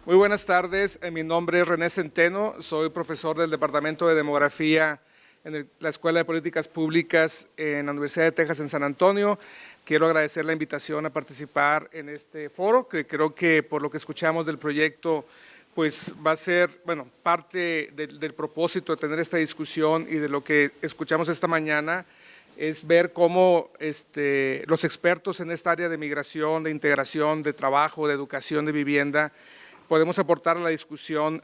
Muy buenas tardes, mi nombre es René Centeno, soy profesor del Departamento de Demografía en la Escuela de Políticas Públicas en la Universidad de Texas en San Antonio. Quiero agradecer la invitación a participar en este foro, que creo que por lo que escuchamos del proyecto, pues va a ser, bueno, parte del propósito de tener esta discusión y de lo que escuchamos esta mañana, es ver cómo los expertos en esta área de migración, de integración, de trabajo, de educación, de vivienda, podemos aportar a la discusión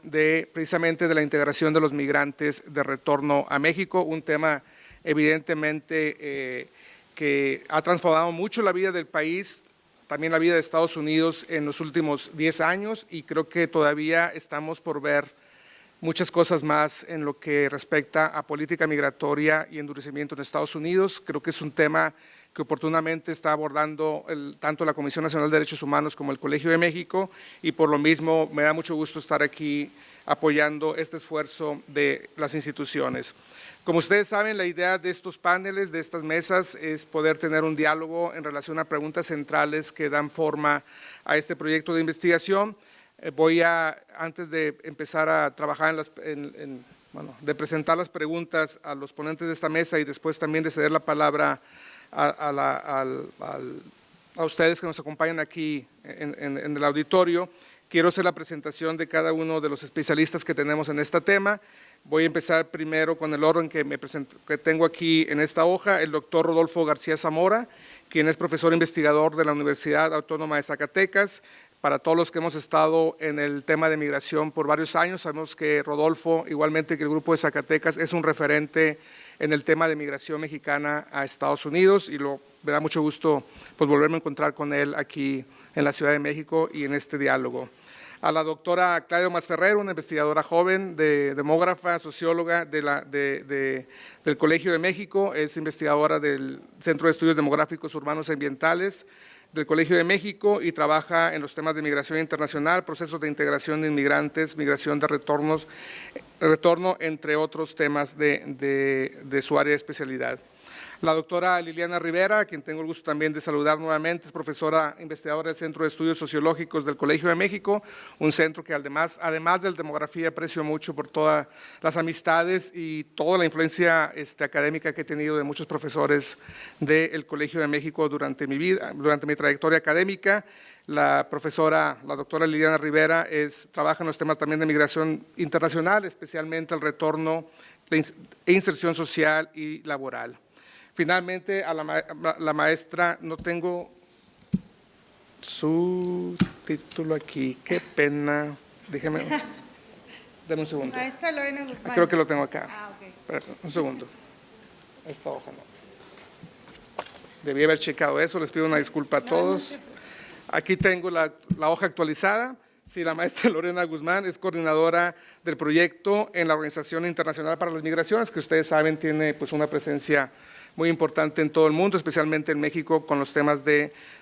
precisamente de la integración de los migrantes de retorno a México, un tema evidentemente que ha transformado mucho la vida del país, también la vida de Estados Unidos en los últimos 10 años y creo que todavía estamos por ver muchas cosas más en lo que respecta a política migratoria y endurecimiento en Estados Unidos. Creo que es un tema que oportunamente está abordando tanto la Comisión Nacional de Derechos Humanos como el Colegio de México y por lo mismo me da mucho gusto estar aquí apoyando este esfuerzo de las instituciones. Como ustedes saben, la idea de estos paneles, de estas mesas, es poder tener un diálogo en relación a preguntas centrales que dan forma a este proyecto de investigación. Antes de empezar a trabajar de presentar las preguntas a los ponentes de esta mesa y después también de ceder la palabra a ustedes que nos acompañan aquí en el auditorio, quiero hacer la presentación de cada uno de los especialistas que tenemos en este tema. Voy a empezar primero con el orden que tengo aquí en esta hoja, el doctor Rodolfo García Zamora, quien es profesor investigador de la Universidad Autónoma de Zacatecas. Para todos los que hemos estado en el tema de migración por varios años, sabemos que Rodolfo, igualmente que el Grupo de Zacatecas, es un referente en el tema de migración mexicana a Estados Unidos y me da mucho gusto pues, volverme a encontrar con él aquí en la Ciudad de México y en este diálogo. A la doctora Claudia Masferrer, una investigadora joven, demógrafa, socióloga del Colegio de México, es investigadora del Centro de Estudios Demográficos Urbanos y Ambientales del Colegio de México y trabaja en los temas de migración internacional, procesos de integración de inmigrantes, migración de retorno, entre otros temas de su área de especialidad. La doctora Liliana Rivera, a quien tengo el gusto también de saludar nuevamente, es profesora investigadora del Centro de Estudios Sociológicos del Colegio de México, un centro que además de demografía aprecio mucho por todas las amistades y toda la influencia académica que he tenido de muchos profesores del Colegio de México durante mi trayectoria académica. La doctora Liliana Rivera trabaja en los temas también de migración internacional, especialmente el retorno e inserción social y laboral. Finalmente, a la maestra, no tengo su título aquí, qué pena, dame un segundo. Maestra Lorena Guzmán. Creo que lo tengo acá. Okay. Un segundo, esta hoja no. Debí haber checado eso, les pido una disculpa a todos. Aquí tengo la hoja actualizada. Sí, la maestra Lorena Guzmán es coordinadora del proyecto en la Organización Internacional para las Migraciones, que ustedes saben tiene pues una presencia muy importante en todo el mundo, especialmente en México, con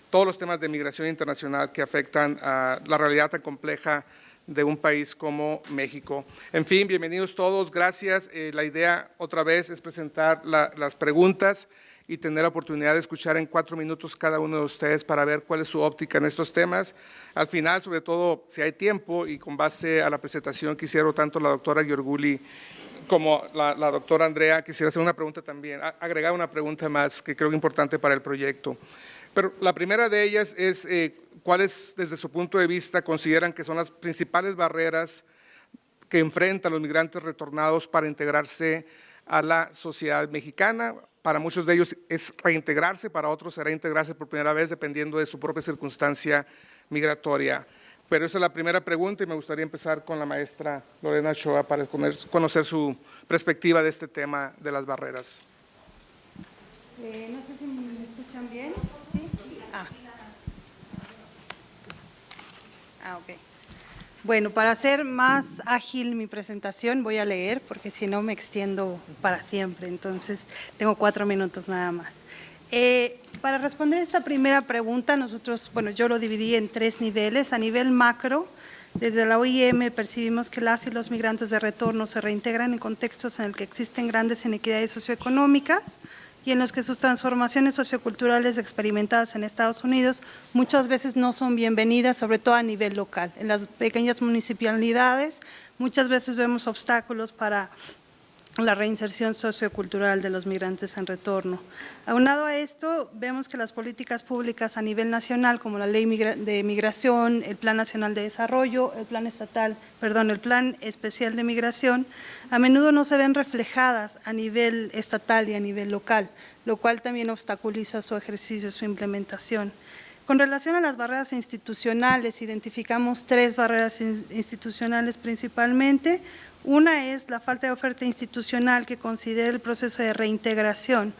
todos los temas de migración internacional que afectan a la realidad tan compleja de un país como México. En fin, bienvenidos todos, gracias. La idea otra vez es presentar las preguntas y tener la oportunidad de escuchar en 4 minutos cada uno de ustedes para ver cuál es su óptica en estos temas. Al final, sobre todo, si hay tiempo y con base a la presentación que hicieron tanto la doctora Giorguli como la doctora Andrea, quisiera hacer una pregunta también, agregar una pregunta más que creo que es importante para el proyecto. Pero la primera de ellas es, ¿cuáles desde su punto de vista consideran que son las principales barreras que enfrentan los migrantes retornados para integrarse a la sociedad mexicana? Para muchos de ellos es reintegrarse, para otros será integrarse por primera vez dependiendo de su propia circunstancia migratoria. Pero esa es la primera pregunta y me gustaría empezar con la maestra Lorena Ochoa para conocer su perspectiva de este tema de las barreras. No sé si me escuchan bien. ¿Sí? Ok. Bueno, para hacer más ágil mi presentación voy a leer porque si no me extiendo para siempre, entonces tengo 4 minutos nada más. Para responder esta primera pregunta, yo lo dividí en 3 niveles. A nivel macro, desde la OIM percibimos que las y los migrantes de retorno se reintegran en contextos en el que existen grandes inequidades socioeconómicas y en los que sus transformaciones socioculturales experimentadas en Estados Unidos muchas veces no son bienvenidas, sobre todo a nivel local. En las pequeñas municipalidades muchas veces vemos obstáculos para la reinserción sociocultural de los migrantes en retorno. Aunado a esto, vemos que las políticas públicas a nivel nacional, como la Ley de Migración, el Plan Nacional de Desarrollo, el Plan Especial de Migración, a menudo no se ven reflejadas a nivel estatal y a nivel local, lo cual también obstaculiza su ejercicio, su implementación. Con relación a las barreras institucionales, identificamos 3 barreras institucionales principalmente. Una es la falta de oferta institucional que considera el proceso de reintegración,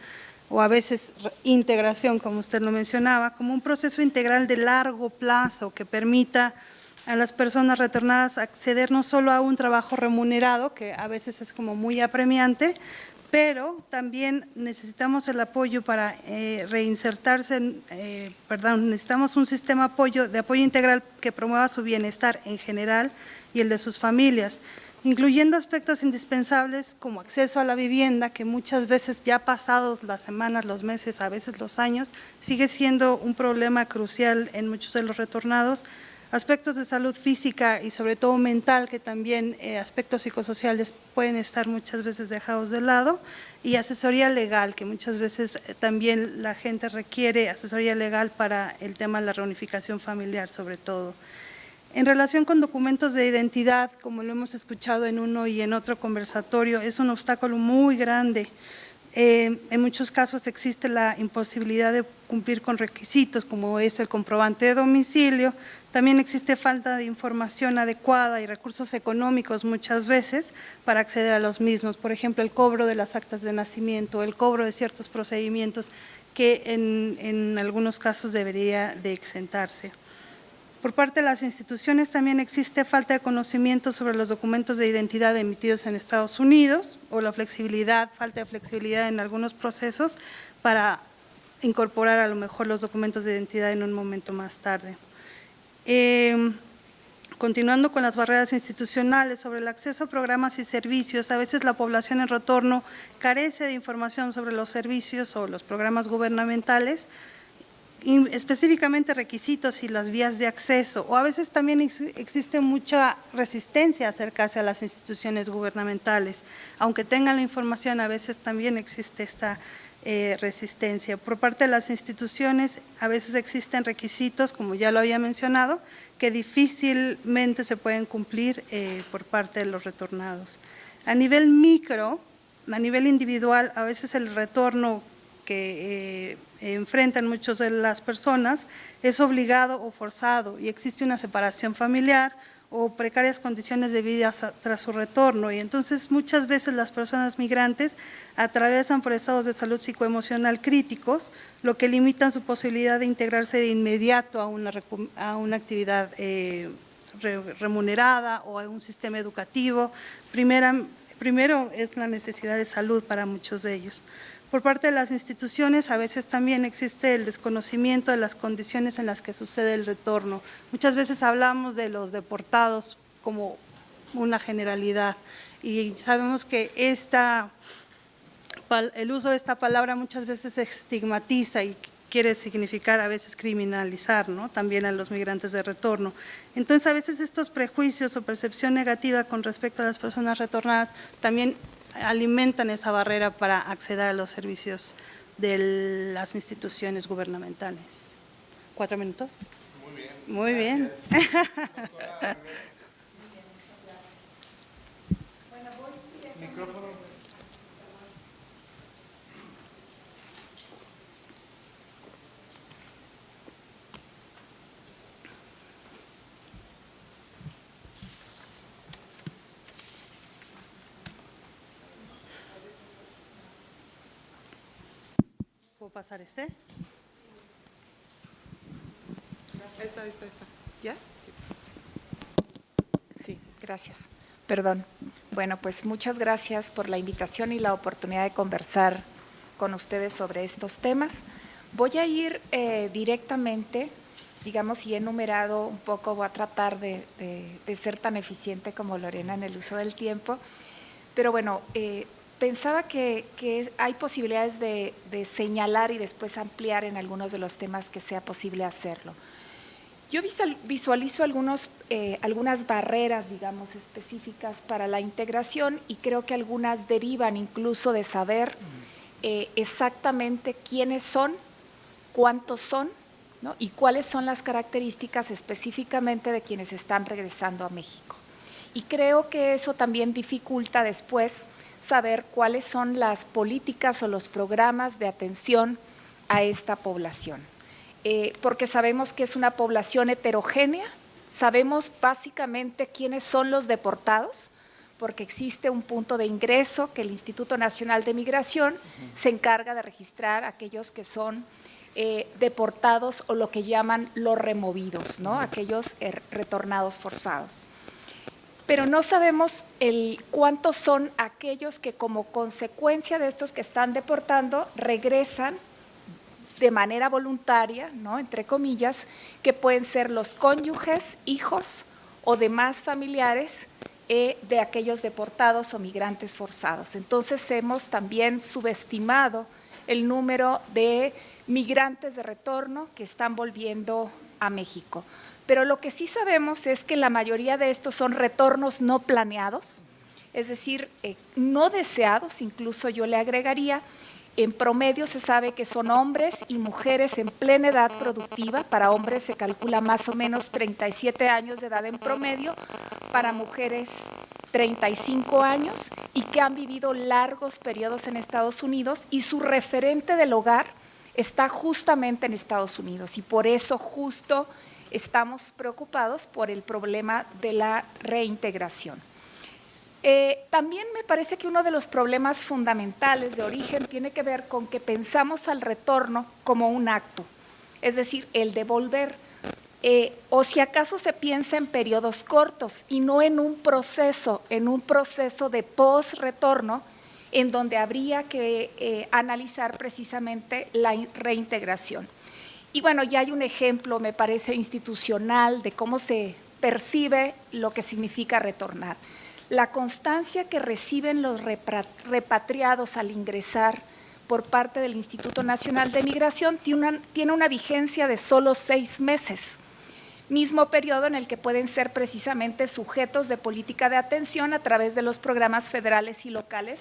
o a veces integración, como usted lo mencionaba, como un proceso integral de largo plazo que permita a las personas retornadas acceder no solo a un trabajo remunerado, que a veces es como muy apremiante, pero también necesitamos el apoyo para reinsertarse, necesitamos un sistema de apoyo integral que promueva su bienestar en general y el de sus familias, incluyendo aspectos indispensables como acceso a la vivienda, que muchas veces ya pasados las semanas, los meses, a veces los años, sigue siendo un problema crucial en muchos de los retornados, aspectos de salud física y sobre todo mental, que también aspectos psicosociales pueden estar muchas veces dejados de lado, y asesoría legal, que muchas veces también la gente requiere asesoría legal para el tema de la reunificación familiar sobre todo. En relación con documentos de identidad, como lo hemos escuchado en uno y en otro conversatorio, es un obstáculo muy grande. En muchos casos existe la imposibilidad de cumplir con requisitos, como es el comprobante de domicilio. También existe falta de información adecuada y recursos económicos muchas veces para acceder a los mismos. Por ejemplo, el cobro de las actas de nacimiento, el cobro de ciertos procedimientos que en algunos casos debería de exentarse. Por parte de las instituciones también existe falta de conocimiento sobre los documentos de identidad emitidos en Estados Unidos o la falta de flexibilidad en algunos procesos para incorporar a lo mejor los documentos de identidad en un momento más tarde. Continuando con las barreras institucionales, sobre el acceso a programas y servicios, a veces la población en retorno carece de información sobre los servicios o los programas gubernamentales, específicamente requisitos y las vías de acceso, o a veces también existe mucha resistencia a acercarse a las instituciones gubernamentales. Aunque tengan la información, a veces también existe esta resistencia. Por parte de las instituciones, a veces existen requisitos, como ya lo había mencionado, que difícilmente se pueden cumplir por parte de los retornados. A nivel micro, a nivel individual, a veces el retorno que enfrentan muchas de las personas es obligado o forzado y existe una separación familiar o precarias condiciones de vida tras su retorno, y entonces muchas veces las personas migrantes atravesan por estados de salud psicoemocional críticos, lo que limita su posibilidad de integrarse de inmediato a una actividad remunerada o a un sistema educativo. Primero es la necesidad de salud para muchos de ellos. Por parte de las instituciones, a veces también existe el desconocimiento de las condiciones en las que sucede el retorno. Muchas veces hablamos de los deportados como una generalidad y sabemos que el uso de esta palabra muchas veces estigmatiza y quiere significar a veces criminalizar, ¿no?, también a los migrantes de retorno. Entonces, a veces estos prejuicios o percepción negativa con respecto a las personas retornadas también alimentan esa barrera para acceder a los servicios de las instituciones gubernamentales. 4 minutos. Muy bien. Muy bien. Micrófono. ¿Puedo pasar este? Esta. ¿Ya? Sí, gracias. Perdón. Bueno, pues muchas gracias por la invitación y la oportunidad de conversar con ustedes sobre estos temas. Voy a ir directamente, digamos, y he enumerado un poco, voy a tratar de ser tan eficiente como Lorena en el uso del tiempo, pero bueno, pensaba que hay posibilidades de señalar y después ampliar en algunos de los temas que sea posible hacerlo. Yo visualizo algunas barreras, digamos, específicas para la integración y creo que algunas derivan incluso de saber exactamente quiénes son, cuántos son, ¿no? Y cuáles son las características específicamente de quienes están regresando a México. Y creo que eso también dificulta después saber cuáles son las políticas o los programas de atención a esta población. Porque sabemos que es una población heterogénea, sabemos básicamente quiénes son los deportados, porque existe un punto de ingreso que el Instituto Nacional de Migración se encarga de registrar a aquellos que son deportados o lo que llaman los removidos, ¿no? Aquellos retornados forzados. Pero no sabemos cuántos son aquellos que como consecuencia de estos que están deportando regresan de manera voluntaria, ¿no? Entre comillas, que pueden ser los cónyuges, hijos o demás familiares de aquellos deportados o migrantes forzados. Entonces hemos también subestimado el número de migrantes de retorno que están volviendo a México. Pero lo que sí sabemos es que la mayoría de estos son retornos no planeados, es decir, no deseados, incluso yo le agregaría. En promedio se sabe que son hombres y mujeres en plena edad productiva. Para hombres se calcula más o menos 37 años de edad en promedio, para mujeres 35 años y que han vivido largos periodos en Estados Unidos y su referente del hogar está justamente en Estados Unidos y por eso justo estamos preocupados por el problema de la reintegración. También me parece que uno de los problemas fundamentales de origen tiene que ver con que pensamos al retorno como un acto, es decir, el devolver, o si acaso se piensa en periodos cortos y no en un proceso de post-retorno en donde habría que analizar precisamente la reintegración. Y bueno, ya hay un ejemplo, me parece, institucional de cómo se percibe lo que significa retornar. La constancia que reciben los repatriados al ingresar por parte del Instituto Nacional de Migración tiene una vigencia de solo 6 meses, mismo periodo en el que pueden ser precisamente sujetos de política de atención a través de los programas federales y locales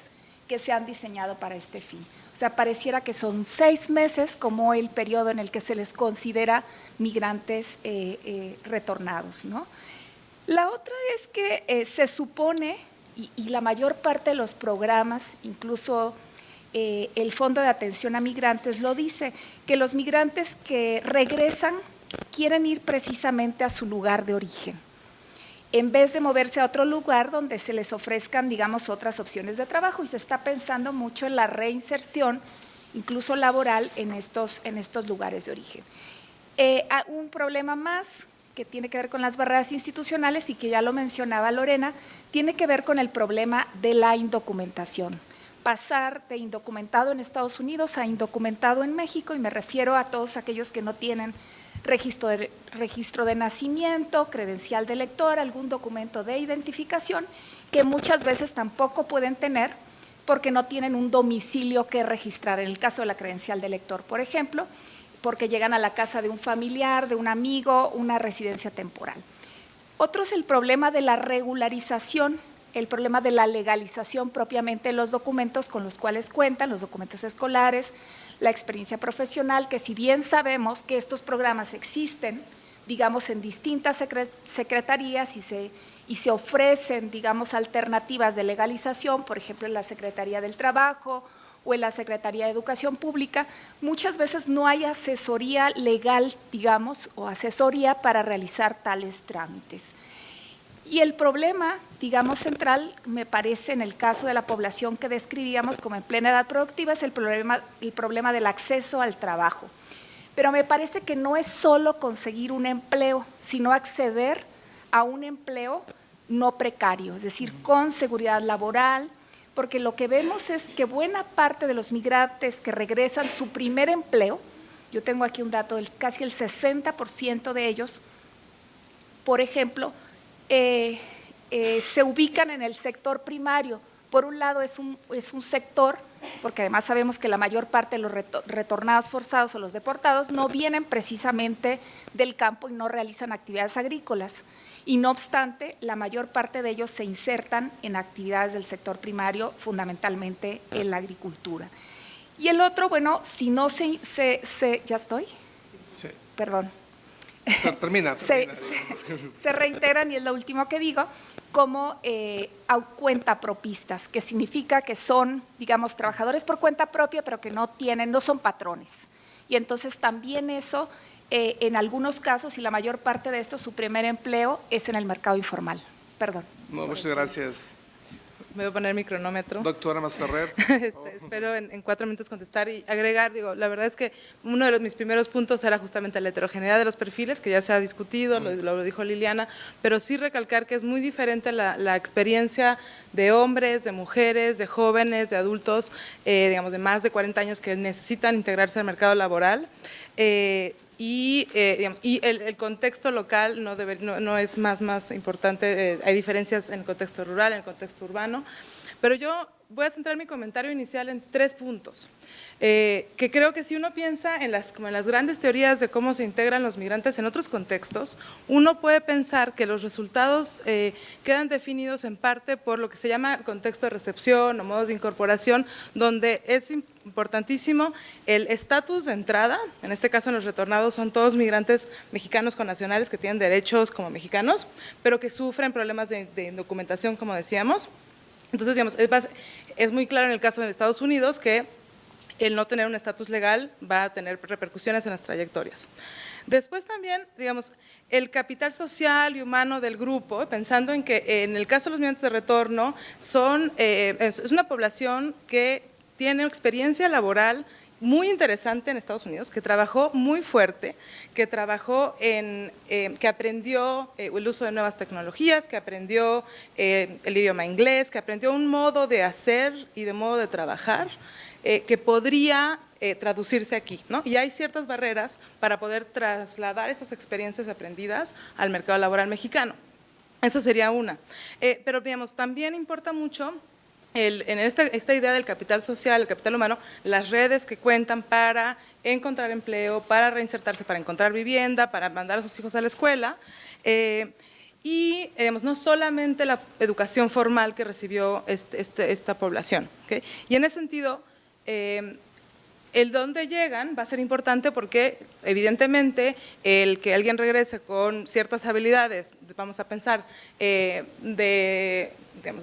que se han diseñado para este fin. O sea, pareciera que son 6 meses como el periodo en el que se les considera migrantes retornados, ¿no? La otra es que se supone, y la mayor parte de los programas, incluso el Fondo de Atención a Migrantes lo dice, que los migrantes que regresan quieren ir precisamente a su lugar de origen, en vez de moverse a otro lugar donde se les ofrezcan, digamos, otras opciones de trabajo. Y se está pensando mucho en la reinserción, incluso laboral, en estos lugares de origen. Un problema más que tiene que ver con las barreras institucionales y que ya lo mencionaba Lorena, tiene que ver con el problema de la indocumentación. Pasar de indocumentado en Estados Unidos a indocumentado en México, y me refiero a todos aquellos que no tienen registro de nacimiento, credencial de elector, algún documento de identificación, que muchas veces tampoco pueden tener porque no tienen un domicilio que registrar. En el caso de la credencial de elector, por ejemplo, porque llegan a la casa de un familiar, de un amigo, una residencia temporal. Otro es el problema de la regularización, el problema de la legalización propiamente de los documentos con los cuales cuentan, los documentos escolares, la experiencia profesional, que si bien sabemos que estos programas existen, digamos, en distintas secretarías y se ofrecen, digamos, alternativas de legalización, por ejemplo, en la Secretaría del Trabajo o en la Secretaría de Educación Pública, muchas veces no hay asesoría legal, digamos, o asesoría para realizar tales trámites. Y el problema, digamos, central, me parece, en el caso de la población que describíamos como en plena edad productiva, es el problema del acceso al trabajo. Pero me parece que no es solo conseguir un empleo, sino acceder a un empleo no precario, es decir, con seguridad laboral, porque lo que vemos es que buena parte de los migrantes que regresan su primer empleo, yo tengo aquí un dato, casi el 60% de ellos, por ejemplo, se ubican en el sector primario, Por un lado es un sector, porque además sabemos que la mayor parte de los retornados forzados o los deportados no vienen precisamente del campo y no realizan actividades agrícolas. Y no obstante, la mayor parte de ellos se insertan en actividades del sector primario, fundamentalmente en la agricultura. Y el otro, bueno, si no ¿ya estoy? Sí. Perdón. Termina. Se reintegran, y es lo último que digo, como cuentapropistas, que significa que son, digamos, trabajadores por cuenta propia, pero que no son patrones. Y entonces también eso, en algunos casos, y la mayor parte de esto, su primer empleo es en el mercado informal. Perdón. No, muchas gracias. Me voy a poner mi cronómetro. Doctora Masferrer. Espero en 4 minutos contestar y agregar. La verdad es que uno de mis primeros puntos era justamente la heterogeneidad de los perfiles, que ya se ha discutido, lo dijo Liliana, pero sí recalcar que es muy diferente la experiencia de hombres, de mujeres, de jóvenes, de adultos, digamos, de más de 40 años que necesitan integrarse al mercado laboral. Digamos, el contexto local no es más importante, hay diferencias en el contexto rural, en el contexto urbano, pero yo voy a centrar mi comentario inicial en 3 puntos, que creo que si uno piensa como en las grandes teorías de cómo se integran los migrantes en otros contextos, uno puede pensar que los resultados quedan definidos en parte por lo que se llama contexto de recepción o modos de incorporación, donde es importantísimo el estatus de entrada. En este caso, los retornados son todos migrantes mexicanos con nacionales que tienen derechos como mexicanos, pero que sufren problemas de documentación, como decíamos. Entonces, digamos, es muy claro en el caso de Estados Unidos que el no tener un estatus legal va a tener repercusiones en las trayectorias. Después también, digamos, el capital social y humano del grupo, pensando en que en el caso de los migrantes de retorno es una población que tiene experiencia laboral muy interesante en Estados Unidos, que trabajó muy fuerte, que trabajó que aprendió el uso de nuevas tecnologías, que aprendió el idioma inglés, que aprendió un modo de hacer y de modo de trabajar que podría traducirse aquí, ¿no? Y hay ciertas barreras para poder trasladar esas experiencias aprendidas al mercado laboral mexicano. Eso sería una. Pero, digamos, también importa mucho en esta idea del capital social, el capital humano, las redes que cuentan para encontrar empleo, para reinsertarse, para encontrar vivienda, para mandar a sus hijos a la escuela, y digamos, no solamente la educación formal que recibió esta población, ¿okay? Y en ese sentido, el dónde llegan va a ser importante porque evidentemente el que alguien regrese con ciertas habilidades, vamos a pensar, de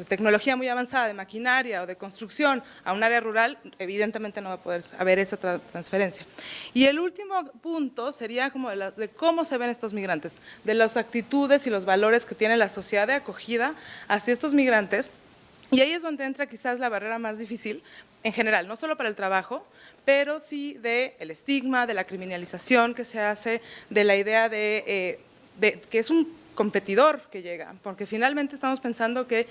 tecnología muy avanzada, de maquinaria o de construcción a un área rural, evidentemente no va a poder haber esa transferencia. Y el último punto sería como de cómo se ven estos migrantes, de las actitudes y los valores que tiene la sociedad de acogida hacia estos migrantes. Y ahí es donde entra quizás la barrera más difícil, en general, no solo para el trabajo, pero sí del estigma, de la criminalización que se hace, de la idea de que es un competidor que llega, porque finalmente estamos pensando que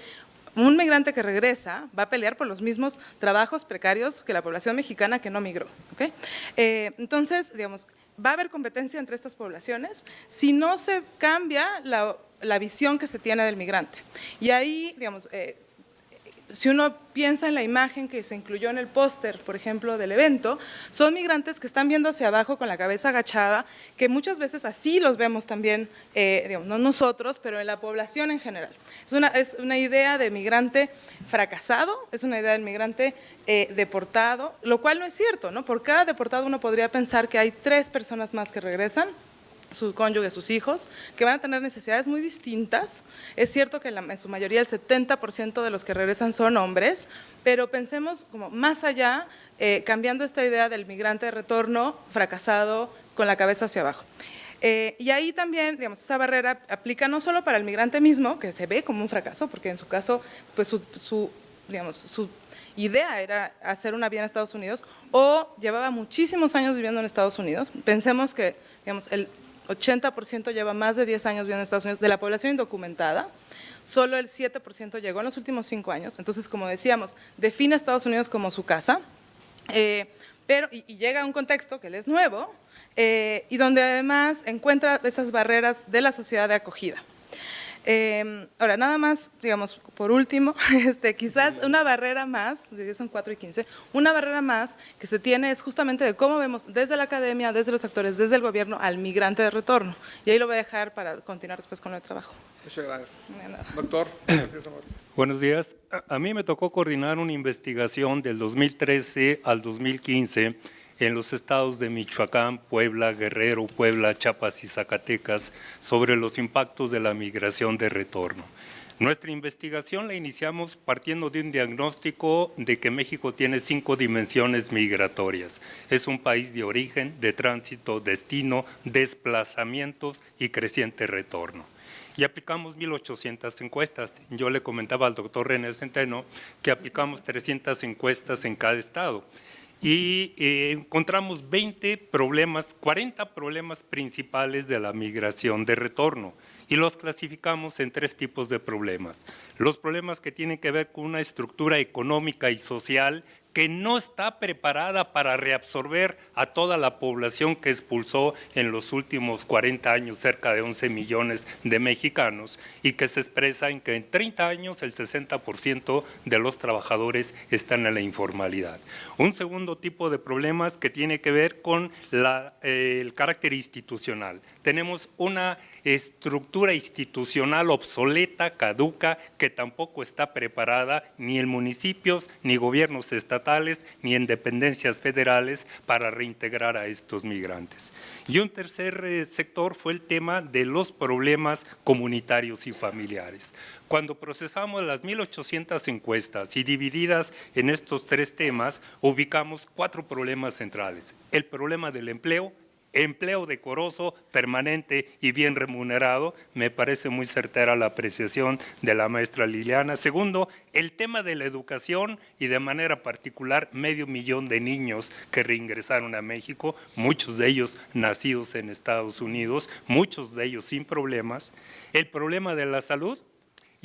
un migrante que regresa va a pelear por los mismos trabajos precarios que la población mexicana que no migró, ¿okay? Entonces, digamos, va a haber competencia entre estas poblaciones si no se cambia la visión que se tiene del migrante. Y ahí, digamos, si uno piensa en la imagen que se incluyó en el póster, por ejemplo, del evento, son migrantes que están viendo hacia abajo con la cabeza agachada, que muchas veces así los vemos también, digamos, no nosotros, pero en la población en general. Es una idea de migrante fracasado, es una idea del migrante deportado, lo cual no es cierto, ¿no? Por cada deportado uno podría pensar que hay 3 personas más que regresan, su cónyuge, sus hijos, que van a tener necesidades muy distintas. Es cierto que en su mayoría el 70% de los que regresan son hombres, pero pensemos como más allá, cambiando esta idea del migrante de retorno fracasado con la cabeza hacia abajo. Y ahí también, digamos, esa barrera aplica no solo para el migrante mismo, que se ve como un fracaso, porque en su caso, pues su idea era hacer una vida en Estados Unidos, o llevaba muchísimos años viviendo en Estados Unidos. Pensemos que, digamos, el 80% lleva más de 10 años viviendo en Estados Unidos, de la población indocumentada, solo el 7% llegó en los últimos 5 años, entonces, como decíamos, define a Estados Unidos como su casa, pero llega a un contexto que él es nuevo, y donde además encuentra esas barreras de la sociedad de acogida. Ahora, nada más, digamos, por último, quizás una barrera más, son 4:15, una barrera más que se tiene es justamente de cómo vemos desde la academia, desde los actores, desde el gobierno al migrante de retorno. Y ahí lo voy a dejar para continuar después con el trabajo. Muchas gracias. De nada. Doctor. Gracias, amor. Buenos días. A mí me tocó coordinar una investigación del 2013 al 2015 en los estados de Michoacán, Puebla, Guerrero, Puebla, Chiapas y Zacatecas sobre los impactos de la migración de retorno. Nuestra investigación la iniciamos partiendo de un diagnóstico de que México tiene 5 dimensiones migratorias. Es un país de origen, de tránsito, destino, desplazamientos y creciente retorno. Y aplicamos 1,800 encuestas. Yo le comentaba al doctor René Centeno que aplicamos 300 encuestas en cada estado. Y encontramos 40 problemas principales de la migración de retorno. Y los clasificamos en 3 tipos de problemas. Los problemas que tienen que ver con una estructura económica y social que no está preparada para reabsorber a toda la población que expulsó en los últimos 40 años cerca de 11 millones de mexicanos y que se expresa en que en 30 años el 60% de los trabajadores están en la informalidad. Un segundo tipo de problemas que tiene que ver con el carácter institucional. Tenemos una estructura institucional obsoleta, caduca, que tampoco está preparada ni en municipios, ni gobiernos estatales, ni en dependencias federales para reintegrar a estos migrantes. Y un tercer sector fue el tema de los problemas comunitarios y familiares. Cuando procesamos las 1,800 encuestas y divididas en estos 3 temas, ubicamos 4 problemas centrales. El problema del empleo decoroso, permanente y bien remunerado, me parece muy certera la apreciación de la maestra Liliana. Segundo, el tema de la educación y de manera particular 500,000 de niños que reingresaron a México, muchos de ellos nacidos en Estados Unidos, muchos de ellos sin problemas. El problema de la salud.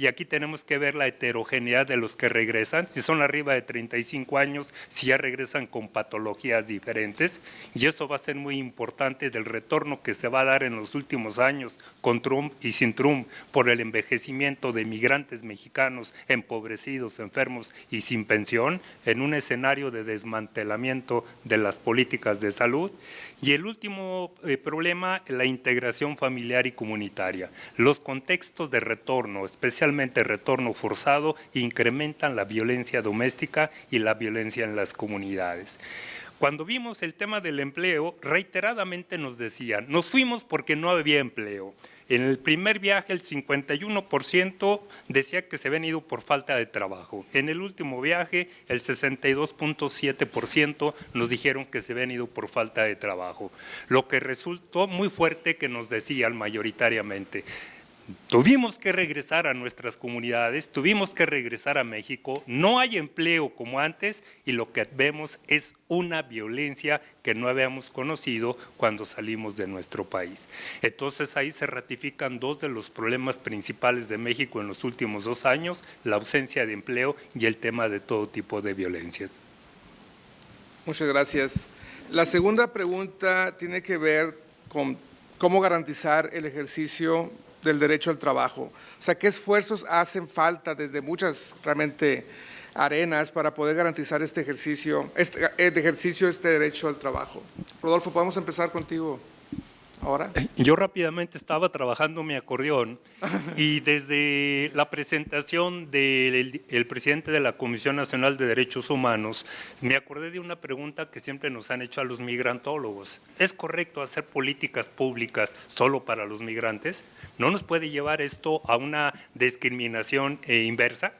Y aquí tenemos que ver la heterogeneidad de los que regresan, si son arriba de 35 años, si ya regresan con patologías diferentes, y eso va a ser muy importante del retorno que se va a dar en los últimos años con Trump y sin Trump por el envejecimiento de migrantes mexicanos empobrecidos, enfermos y sin pensión, en un escenario de desmantelamiento de las políticas de salud. Y el último problema, la integración familiar y comunitaria. Los contextos de retorno, especialmente retorno forzado, incrementan la violencia doméstica y la violencia en las comunidades. Cuando vimos el tema del empleo, reiteradamente nos decían, nos fuimos porque no había empleo. En el primer viaje el 51% decía que se habían ido por falta de trabajo. En el último viaje el 62.7% nos dijeron que se habían ido por falta de trabajo. Lo que resultó muy fuerte que nos decían mayoritariamente, tuvimos que regresar a nuestras comunidades, tuvimos que regresar a México, no hay empleo como antes y lo que vemos es una violencia que no habíamos conocido cuando salimos de nuestro país. Entonces ahí se ratifican 2 de los problemas principales de México en los últimos 2 años, la ausencia de empleo y el tema de todo tipo de violencias. Muchas gracias. La segunda pregunta tiene que ver con cómo garantizar el ejercicio del derecho al trabajo. O sea, ¿qué esfuerzos hacen falta desde muchas realmente arenas para poder garantizar este derecho al trabajo? Rodolfo, ¿podemos empezar contigo ahora? Yo rápidamente estaba trabajando mi acordeón y desde la presentación del presidente de la Comisión Nacional de Derechos Humanos me acordé de una pregunta que siempre nos han hecho a los migrantólogos. ¿Es correcto hacer políticas públicas solo para los migrantes? ¿No nos puede llevar esto a una discriminación inversa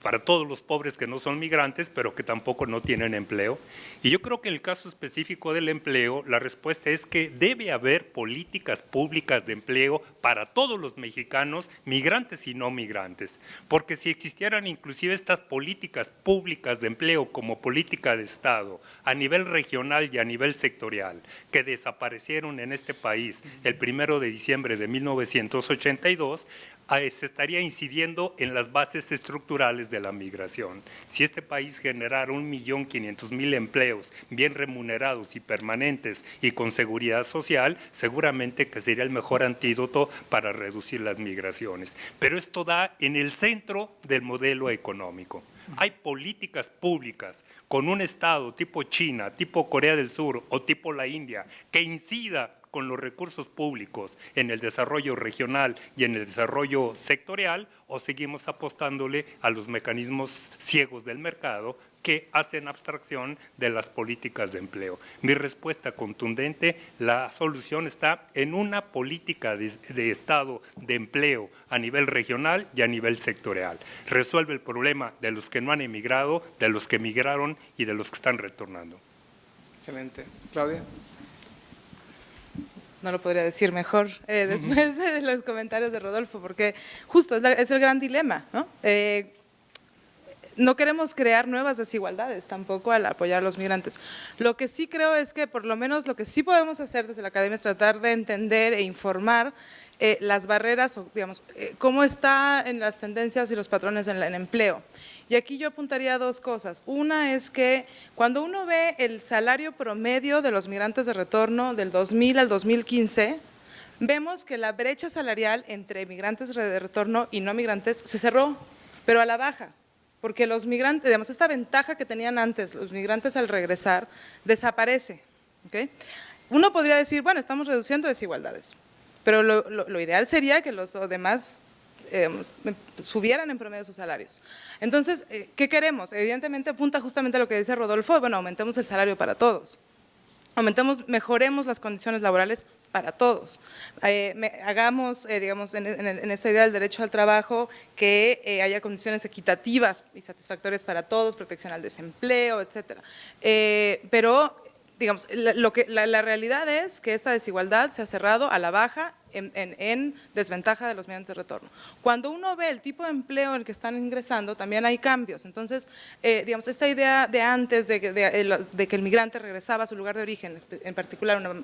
para todos los pobres que no son migrantes, pero que tampoco no tienen empleo? Y yo creo que en el caso específico del empleo, la respuesta es que debe haber políticas públicas de empleo para todos los mexicanos, migrantes y no migrantes. Porque si existieran inclusive estas políticas públicas de empleo como política de Estado a nivel regional y a nivel sectorial, que desaparecieron en este país el 1 de diciembre de 1982, se estaría incidiendo en las bases estructurales de la migración. Si este país generara 1.500.000 empleos bien remunerados y permanentes y con seguridad social, seguramente que sería el mejor antídoto para reducir las migraciones. Pero esto da en el centro del modelo económico. Hay políticas públicas con un Estado tipo China, tipo Corea del Sur o tipo la India que incida con los recursos públicos en el desarrollo regional y en el desarrollo sectorial, o seguimos apostándole a los mecanismos ciegos del mercado que hacen abstracción de las políticas de empleo. Mi respuesta contundente, la solución está en una política de Estado de empleo a nivel regional y a nivel sectorial. Resuelve el problema de los que no han emigrado, de los que emigraron y de los que están retornando. Excelente. Claudia. No lo podría decir mejor después de los comentarios de Rodolfo, porque justo es el gran dilema, ¿no? No queremos crear nuevas desigualdades tampoco al apoyar a los migrantes. Lo que sí creo es que por lo menos lo que sí podemos hacer desde la academia es tratar de entender e informar las barreras, o digamos, cómo está en las tendencias y los patrones en empleo. Y aquí yo apuntaría dos cosas. Una es que cuando uno ve el salario promedio de los migrantes de retorno del 2000 al 2015, vemos que la brecha salarial entre migrantes de retorno y no migrantes se cerró, pero a la baja. Porque los migrantes, digamos, esta ventaja que tenían antes los migrantes al regresar desaparece. ¿Okay? Uno podría decir, bueno, estamos reduciendo desigualdades, pero lo ideal sería que los demás subieran en promedio sus salarios. Entonces, ¿qué queremos? Evidentemente apunta justamente a lo que dice Rodolfo, bueno, aumentemos el salario para todos, mejoremos las condiciones laborales para todos. Hagamos, digamos, en esta idea del derecho al trabajo, que haya condiciones equitativas y satisfactorias para todos, protección al desempleo, etcétera. Pero, digamos, la realidad es que esta desigualdad se ha cerrado a la baja en desventaja de los migrantes de retorno. Cuando uno ve el tipo de empleo en el que están ingresando, también hay cambios. Entonces, digamos, esta idea de antes de que el migrante regresaba a su lugar de origen, en particular una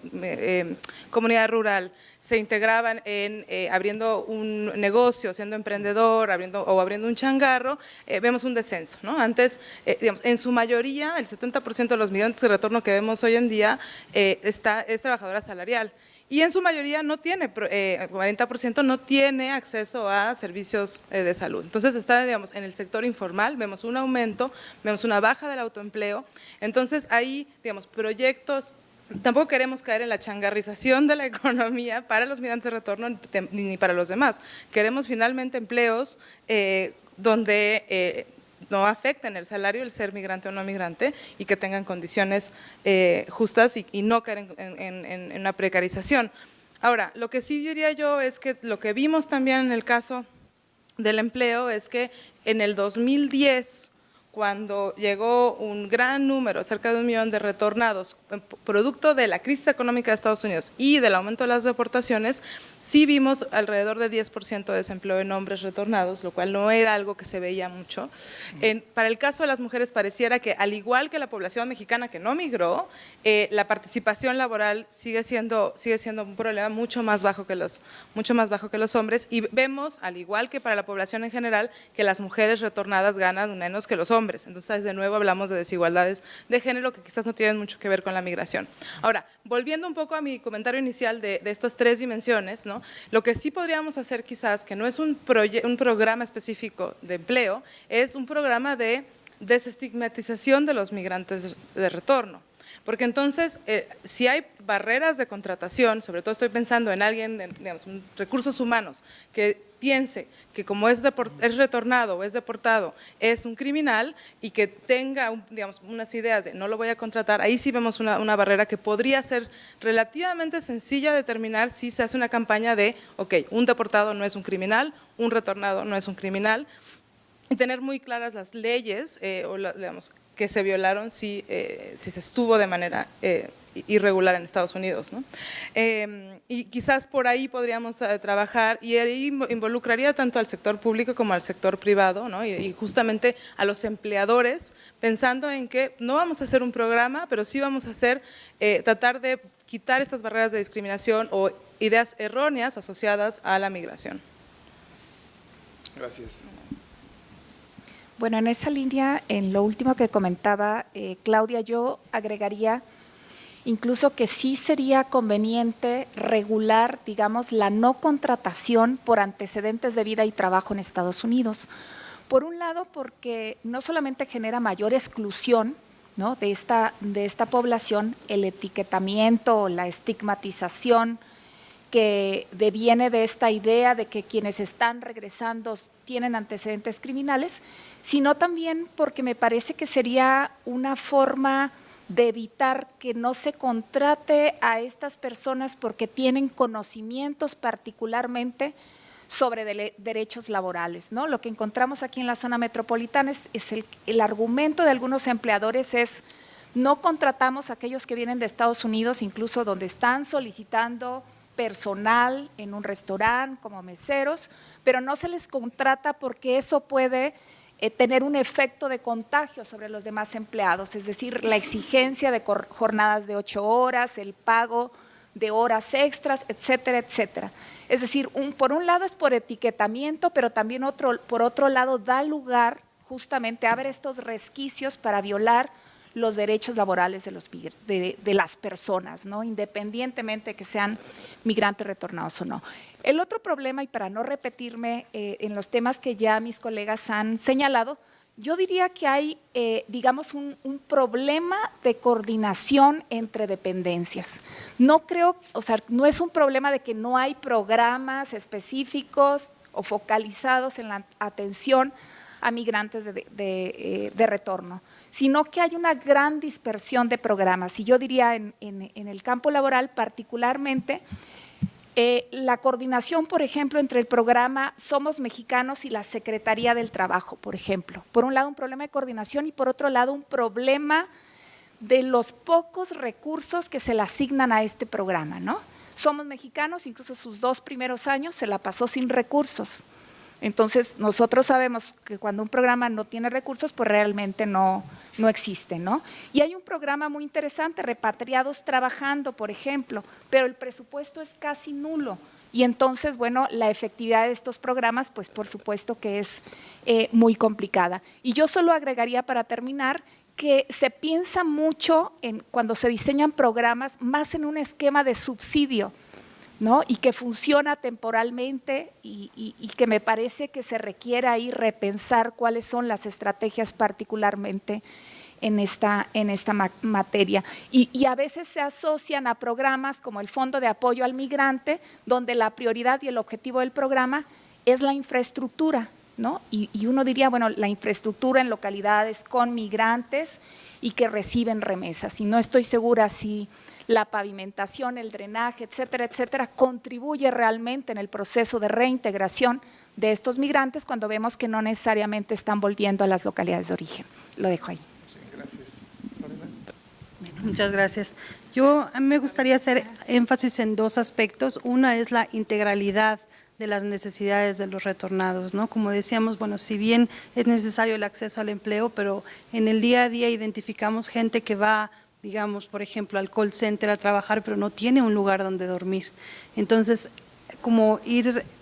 comunidad rural, se integraban en abriendo un negocio, siendo emprendedor, abriendo un changarro, vemos un descenso, ¿no? Antes, digamos, en su mayoría, el 70% de los migrantes de retorno que vemos hoy en día es trabajadora salarial. Y en su mayoría no tiene, 40% no tiene acceso a servicios de salud. Entonces está, digamos, en el sector informal, vemos un aumento, vemos una baja del autoempleo. Entonces ahí, digamos, proyectos, tampoco queremos caer en la changarrización de la economía para los migrantes de retorno ni para los demás. Queremos finalmente empleos donde no afecten el salario, el ser migrante o no migrante, y que tengan condiciones justas y no caer en una precarización. Ahora, lo que sí diría yo es que lo que vimos también en el caso del empleo es que en el 2010, cuando llegó un gran número, cerca de 1 millón de retornados, producto de la crisis económica de Estados Unidos y del aumento de las deportaciones, sí vimos alrededor de 10% de desempleo en hombres retornados, lo cual no era algo que se veía mucho. Para el caso de las mujeres pareciera que, al igual que la población mexicana que no migró, la participación laboral sigue siendo un problema mucho más bajo que los hombres, y vemos, al igual que para la población en general, que las mujeres retornadas ganan menos que los hombres. Entonces, de nuevo hablamos de desigualdades de género que quizás no tienen mucho que ver con la migración. Ahora, volviendo un poco a mi comentario inicial de estas tres dimensiones, ¿no? Lo que sí podríamos hacer quizás, que no es un programa específico de empleo, es un programa de desestigmatización de los migrantes de retorno. Porque entonces, si hay barreras de contratación, sobre todo estoy pensando en alguien, digamos, recursos humanos, que piense que como es retornado o es deportado, es un criminal, y que tenga, digamos, unas ideas de no lo voy a contratar, ahí sí vemos una barrera que podría ser relativamente sencilla de determinar si se hace una campaña de, ok, un deportado no es un criminal, un retornado no es un criminal, y tener muy claras las leyes, digamos, que se violaron si se estuvo de manera irregular en Estados Unidos, ¿no? Y quizás por ahí podríamos trabajar, y ahí involucraría tanto al sector público como al sector privado, ¿no? Y justamente a los empleadores, pensando en que no vamos a hacer un programa, pero sí vamos a hacer, tratar de quitar estas barreras de discriminación o ideas erróneas asociadas a la migración. Gracias. Bueno, en esa línea, en lo último que comentaba Claudia, yo agregaría incluso que sí sería conveniente regular, digamos, la no contratación por antecedentes de vida y trabajo en Estados Unidos. Por un lado, porque no solamente genera mayor exclusión, ¿no?, de esta población, el etiquetamiento, la estigmatización que deviene de esta idea de que quienes están regresando tienen antecedentes criminales, sino también porque me parece que sería una forma de evitar que no se contrate a estas personas porque tienen conocimientos particularmente sobre derechos laborales, ¿no? Lo que encontramos aquí en la zona metropolitana es el argumento de algunos empleadores es no contratamos a aquellos que vienen de Estados Unidos, incluso donde están solicitando personal en un restaurante como meseros, pero no se les contrata porque eso puede tener un efecto de contagio sobre los demás empleados, es decir, la exigencia de jornadas de 8 horas, el pago de horas extras, etcétera, etcétera. Es decir, por un lado es por etiquetamiento, pero también por otro lado da lugar justamente a ver estos resquicios para violar los derechos laborales de las personas, ¿no?, independientemente de que sean migrantes retornados o no. El otro problema, y para no repetirme en los temas que ya mis colegas han señalado, yo diría que hay, digamos, un problema de coordinación entre dependencias. No creo, o sea, no es un problema de que no hay programas específicos o focalizados en la atención a migrantes de retorno, sino que hay una gran dispersión de programas. Y yo diría en el campo laboral particularmente, la coordinación, por ejemplo, entre el programa Somos Mexicanos y la Secretaría del Trabajo, por ejemplo. Por un lado, un problema de coordinación y por otro lado, un problema de los pocos recursos que se le asignan a este programa, ¿no? Somos Mexicanos, incluso sus 2 primeros años se la pasó sin recursos. Entonces, nosotros sabemos que cuando un programa no tiene recursos, pues realmente no existe, ¿no? Y hay un programa muy interesante, Repatriados Trabajando, por ejemplo, pero el presupuesto es casi nulo. Y entonces, bueno, la efectividad de estos programas, pues por supuesto que es muy complicada. Y yo solo agregaría para terminar que se piensa mucho cuando se diseñan programas más en un esquema de subsidio, ¿no?, y que funciona temporalmente y que me parece que se requiere ahí repensar cuáles son las estrategias particularmente en esta materia. Y a veces se asocian a programas como el Fondo de Apoyo al Migrante, donde la prioridad y el objetivo del programa es la infraestructura, ¿no? Y uno diría, bueno, la infraestructura en localidades con migrantes y que reciben remesas. Y no estoy segura si la pavimentación, el drenaje, etcétera, etcétera, contribuye realmente en el proceso de reintegración de estos migrantes cuando vemos que no necesariamente están volviendo a las localidades de origen. Lo dejo ahí. Sí, gracias. Muchas gracias. A mí me gustaría hacer énfasis en 2 aspectos. Una es la integralidad de las necesidades de los retornados, ¿no? Como decíamos, bueno, si bien es necesario el acceso al empleo, pero en el día a día identificamos gente que va, digamos, por ejemplo, al call center a trabajar, pero no tiene un lugar donde dormir. Entonces, como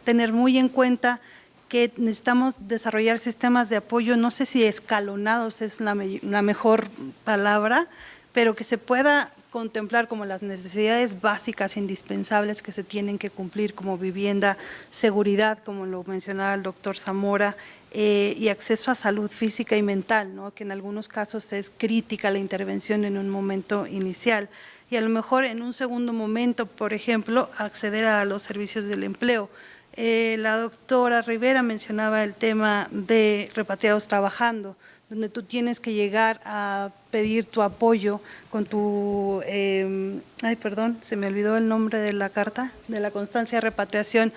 tener muy en cuenta que necesitamos desarrollar sistemas de apoyo, no sé si escalonados es la mejor palabra, pero que se pueda contemplar como las necesidades básicas indispensables que se tienen que cumplir, como vivienda, seguridad, como lo mencionaba el doctor Zamora, y acceso a salud física y mental, ¿no?, que en algunos casos es crítica la intervención en un momento inicial. Y a lo mejor en un segundo momento, por ejemplo, acceder a los servicios del empleo. La doctora Rivera mencionaba el tema de Repatriados Trabajando, donde tú tienes que llegar a pedir tu apoyo con tu, se me olvidó el nombre de la carta, de la constancia de repatriación,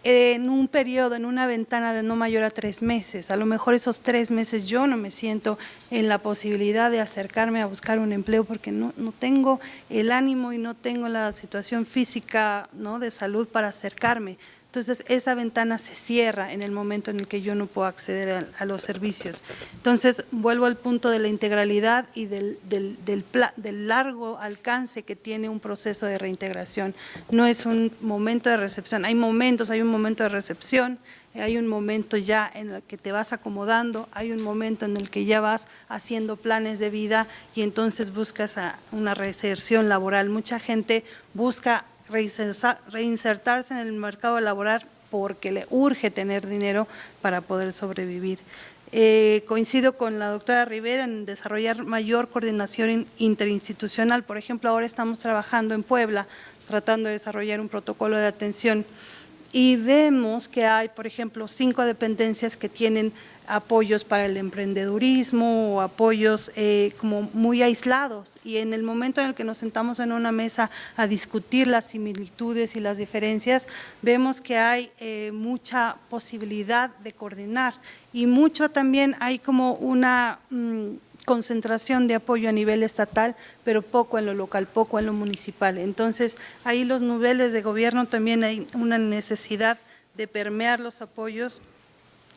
en un periodo, en una ventana de no mayor a 3 meses. A lo mejor esos 3 meses yo no me siento en la posibilidad de acercarme a buscar un empleo porque no tengo el ánimo y no tengo la situación física, ¿no?, de salud para acercarme. entonces esa ventana se cierra en el momento en el que yo no puedo acceder a los servicios. Entonces, vuelvo al punto de la integralidad y del largo alcance que tiene un proceso de reintegración. No es un momento de recepción, hay momentos, hay un momento de recepción, hay un momento ya en el que te vas acomodando, hay un momento en el que ya vas haciendo planes de vida y entonces buscas una reinserción laboral. Mucha gente busca reinsertarse en el mercado laboral porque le urge tener dinero para poder sobrevivir. Coincido con la doctora Rivera en desarrollar mayor coordinación interinstitucional. Por ejemplo, ahora estamos trabajando en Puebla, tratando de desarrollar un protocolo de atención y vemos que hay, por ejemplo, 5 dependencias que tienen apoyos para el emprendedurismo o apoyos como muy aislados, y en el momento en el que nos sentamos en una mesa a discutir las similitudes y las diferencias, vemos que hay mucha posibilidad de coordinar y mucho también hay como una concentración de apoyo a nivel estatal, pero poco en lo local, poco en lo municipal. Entonces, ahí los niveles de gobierno también hay una necesidad de permear los apoyos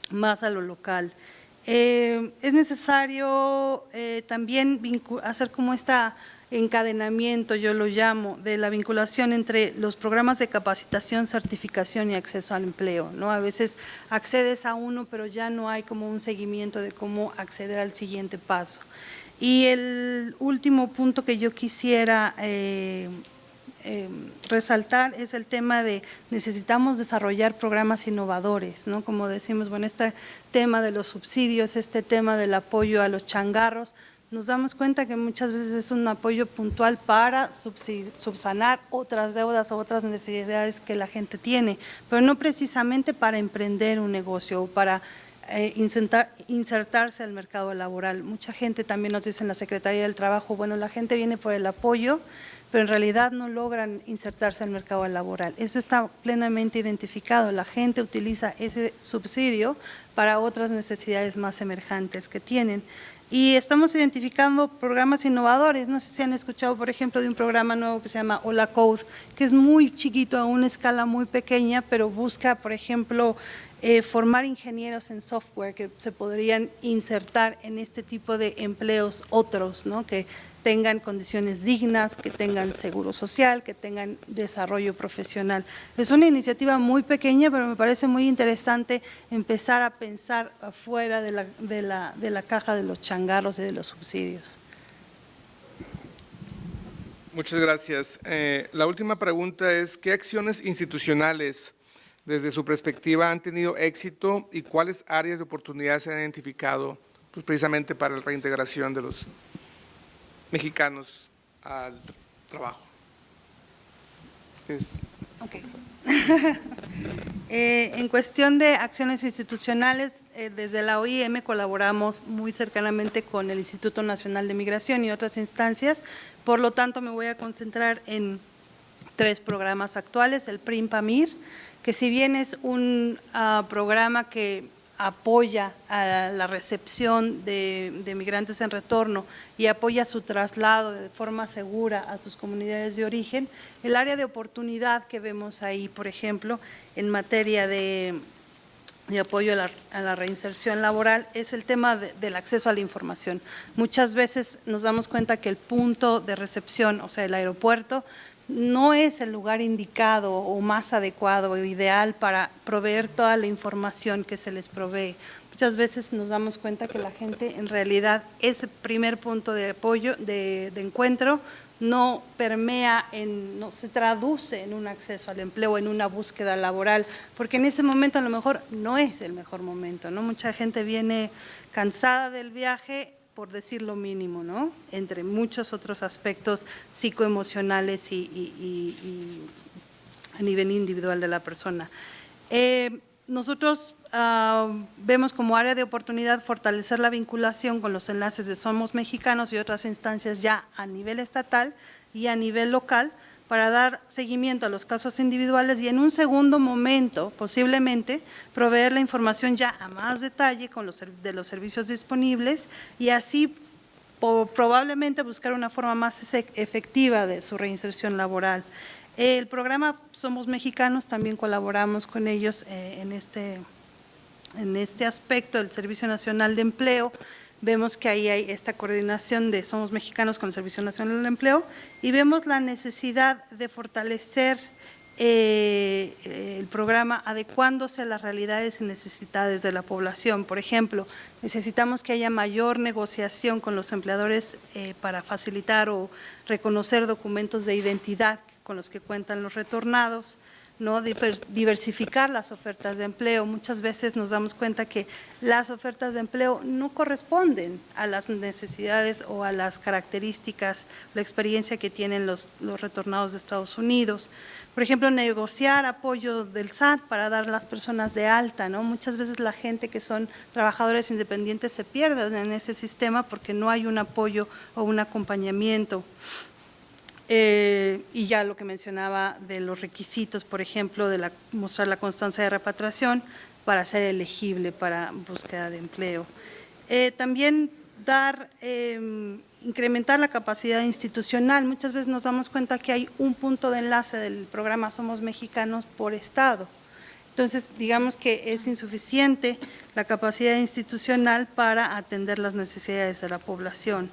más a lo local. Es necesario también hacer como encadenamiento, yo lo llamo, de la vinculación entre los programas de capacitación, certificación y acceso al empleo, ¿no? A veces accedes a uno, pero ya no hay como un seguimiento de cómo acceder al siguiente paso. Y el último punto que yo quisiera resaltar es el tema de necesitamos desarrollar programas innovadores, ¿no? Como decimos, bueno, este tema de los subsidios, este tema del apoyo a los changarros, nos damos cuenta que muchas veces es un apoyo puntual para subsanar otras deudas o otras necesidades que la gente tiene, pero no precisamente para emprender un negocio o para insertarse al mercado laboral. Mucha gente también nos dice en la Secretaría del Trabajo, bueno, la gente viene por el apoyo, pero en realidad no logran insertarse al mercado laboral. Eso está plenamente identificado. La gente utiliza ese subsidio para otras necesidades más emergentes que tienen. Y estamos identificando programas innovadores. No sé si han escuchado, por ejemplo, de un programa nuevo que se llama Hola Code, que es muy chiquito, a una escala muy pequeña, pero busca, por ejemplo, formar ingenieros en software que se podrían insertar en este tipo de empleos otros, ¿no? Que tengan condiciones dignas, que tengan seguro social, que tengan desarrollo profesional. Es una iniciativa muy pequeña, pero me parece muy interesante empezar a pensar afuera de la caja de los changarros y de los subsidios. Muchas gracias. La última pregunta es, ¿qué acciones institucionales desde su perspectiva han tenido éxito y cuáles áreas de oportunidad se han identificado pues, precisamente para la reintegración de los mexicanos al trabajo? Okay. En cuestión de acciones institucionales, desde la OIM colaboramos muy cercanamente con el Instituto Nacional de Migración y otras instancias, por lo tanto me voy a concentrar en 3 programas actuales, el PRIM-PAMIR, que si bien es un programa que apoya a la recepción de migrantes en retorno y apoya su traslado de forma segura a sus comunidades de origen, el área de oportunidad que vemos ahí, por ejemplo, en materia de apoyo a la reinserción laboral es el tema del acceso a la información. Muchas veces nos damos cuenta que el punto de recepción, o sea, el aeropuerto, no es el lugar indicado o más adecuado o ideal para proveer toda la información que se les provee. Muchas veces nos damos cuenta que la gente, en realidad, ese primer punto de apoyo, de encuentro, no permea, no se traduce en un acceso al empleo, en una búsqueda laboral, porque en ese momento a lo mejor no es el mejor momento, ¿no? Mucha gente viene cansada del viaje, por decir lo mínimo, ¿no? Entre muchos otros aspectos psicoemocionales y a nivel individual de la persona. Nosotros vemos como área de oportunidad fortalecer la vinculación con los enlaces de Somos Mexicanos y otras instancias ya a nivel estatal y a nivel local para dar seguimiento a los casos individuales y en un segundo momento, posiblemente, proveer la información ya a más detalle de los servicios disponibles y así probablemente buscar una forma más efectiva de su reinserción laboral. El programa Somos Mexicanos, también colaboramos con ellos en este aspecto del Servicio Nacional de Empleo. Vemos que ahí hay esta coordinación de Somos Mexicanos con el Servicio Nacional de Empleo y vemos la necesidad de fortalecer el programa adecuándose a las realidades y necesidades de la población. Por ejemplo, necesitamos que haya mayor negociación con los empleadores para facilitar o reconocer documentos de identidad con los que cuentan los retornados, ¿no? Diversificar las ofertas de empleo. Muchas veces nos damos cuenta que las ofertas de empleo no corresponden a las necesidades o a las características, la experiencia que tienen los retornados de Estados Unidos. Por ejemplo, negociar apoyo del SAT para dar a las personas de alta, ¿no? Muchas veces la gente que son trabajadores independientes se pierden en ese sistema porque no hay un apoyo o un acompañamiento. Y ya lo que mencionaba de los requisitos, por ejemplo, de mostrar la constancia de repatriación para ser elegible para búsqueda de empleo. También incrementar la capacidad institucional. Muchas veces nos damos cuenta que hay un punto de enlace del programa Somos Mexicanos por estado. Entonces, digamos que es insuficiente la capacidad institucional para atender las necesidades de la población.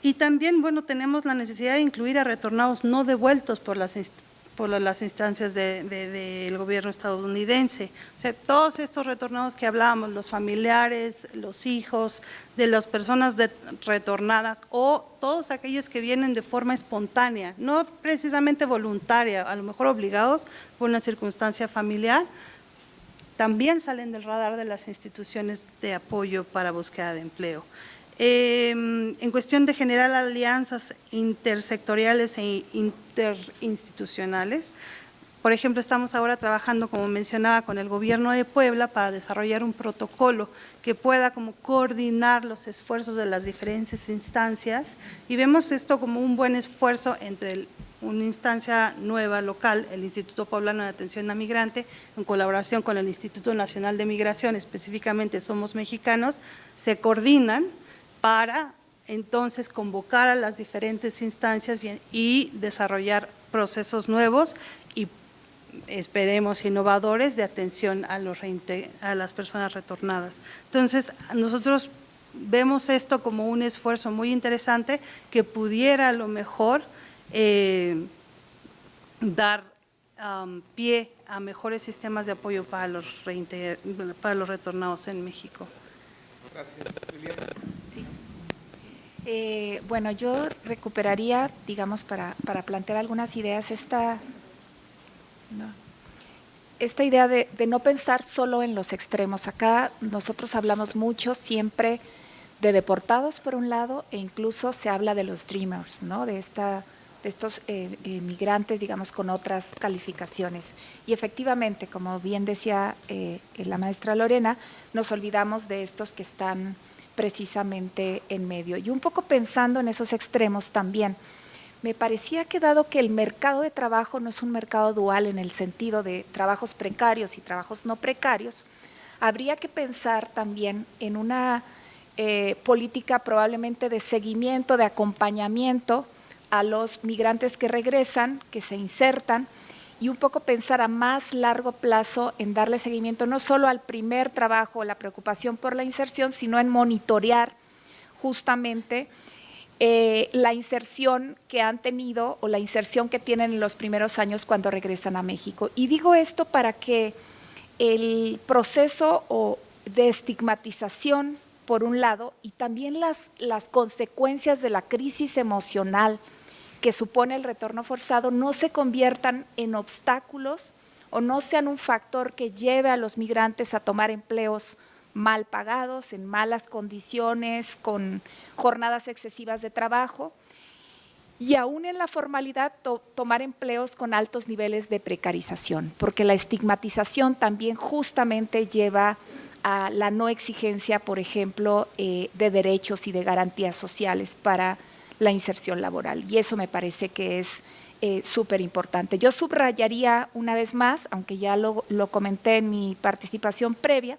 Y también, bueno, tenemos la necesidad de incluir a retornados no devueltos por las instancias del gobierno estadounidense. O sea, todos estos retornados que hablábamos, los familiares, los hijos de las personas retornadas o todos aquellos que vienen de forma espontánea, no precisamente voluntaria, a lo mejor obligados por una circunstancia familiar, también salen del radar de las instituciones de apoyo para búsqueda de empleo. En cuestión de generar alianzas intersectoriales e interinstitucionales, por ejemplo, estamos ahora trabajando, como mencionaba, con el Gobierno de Puebla para desarrollar un protocolo que pueda como coordinar los esfuerzos de las diferentes instancias y vemos esto como un buen esfuerzo entre una instancia nueva local, el Instituto Poblano de Atención a Migrante, en colaboración con el Instituto Nacional de Migración, específicamente Somos Mexicanos, se coordinan para entonces convocar a las diferentes instancias y desarrollar procesos nuevos y esperemos innovadores de atención a las personas retornadas. Entonces, nosotros vemos esto como un esfuerzo muy interesante que pudiera a lo mejor dar pie a mejores sistemas de apoyo para los retornados en México. Gracias, Liliana. Sí. Bueno, yo recuperaría, digamos, para plantear algunas ideas, esta idea de no pensar solo en los extremos. Acá nosotros hablamos mucho siempre de deportados por un lado e incluso se habla de los dreamers, ¿no? De estos migrantes, digamos, con otras calificaciones. Y efectivamente, como bien decía la maestra Lorena, nos olvidamos de estos que están precisamente en medio. Y un poco pensando en esos extremos también, me parecía que dado que el mercado de trabajo no es un mercado dual en el sentido de trabajos precarios y trabajos no precarios, habría que pensar también en una política probablemente de seguimiento, de acompañamiento a los migrantes que regresan, que se insertan, y un poco pensar a más largo plazo en darle seguimiento no solo al primer trabajo, la preocupación por la inserción, sino en monitorear justamente la inserción que han tenido o la inserción que tienen en los primeros años cuando regresan a México. Y digo esto para que el proceso de estigmatización, por un lado, y también las consecuencias de la crisis emocional que supone el retorno forzado no se conviertan en obstáculos o no sean un factor que lleve a los migrantes a tomar empleos mal pagados, en malas condiciones, con jornadas excesivas de trabajo y aún en la formalidad tomar empleos con altos niveles de precarización, porque la estigmatización también justamente lleva a la no exigencia, por ejemplo, de derechos y de garantías sociales para la inserción laboral, y eso me parece que es súper importante. Yo subrayaría una vez más, aunque ya lo comenté en mi participación previa,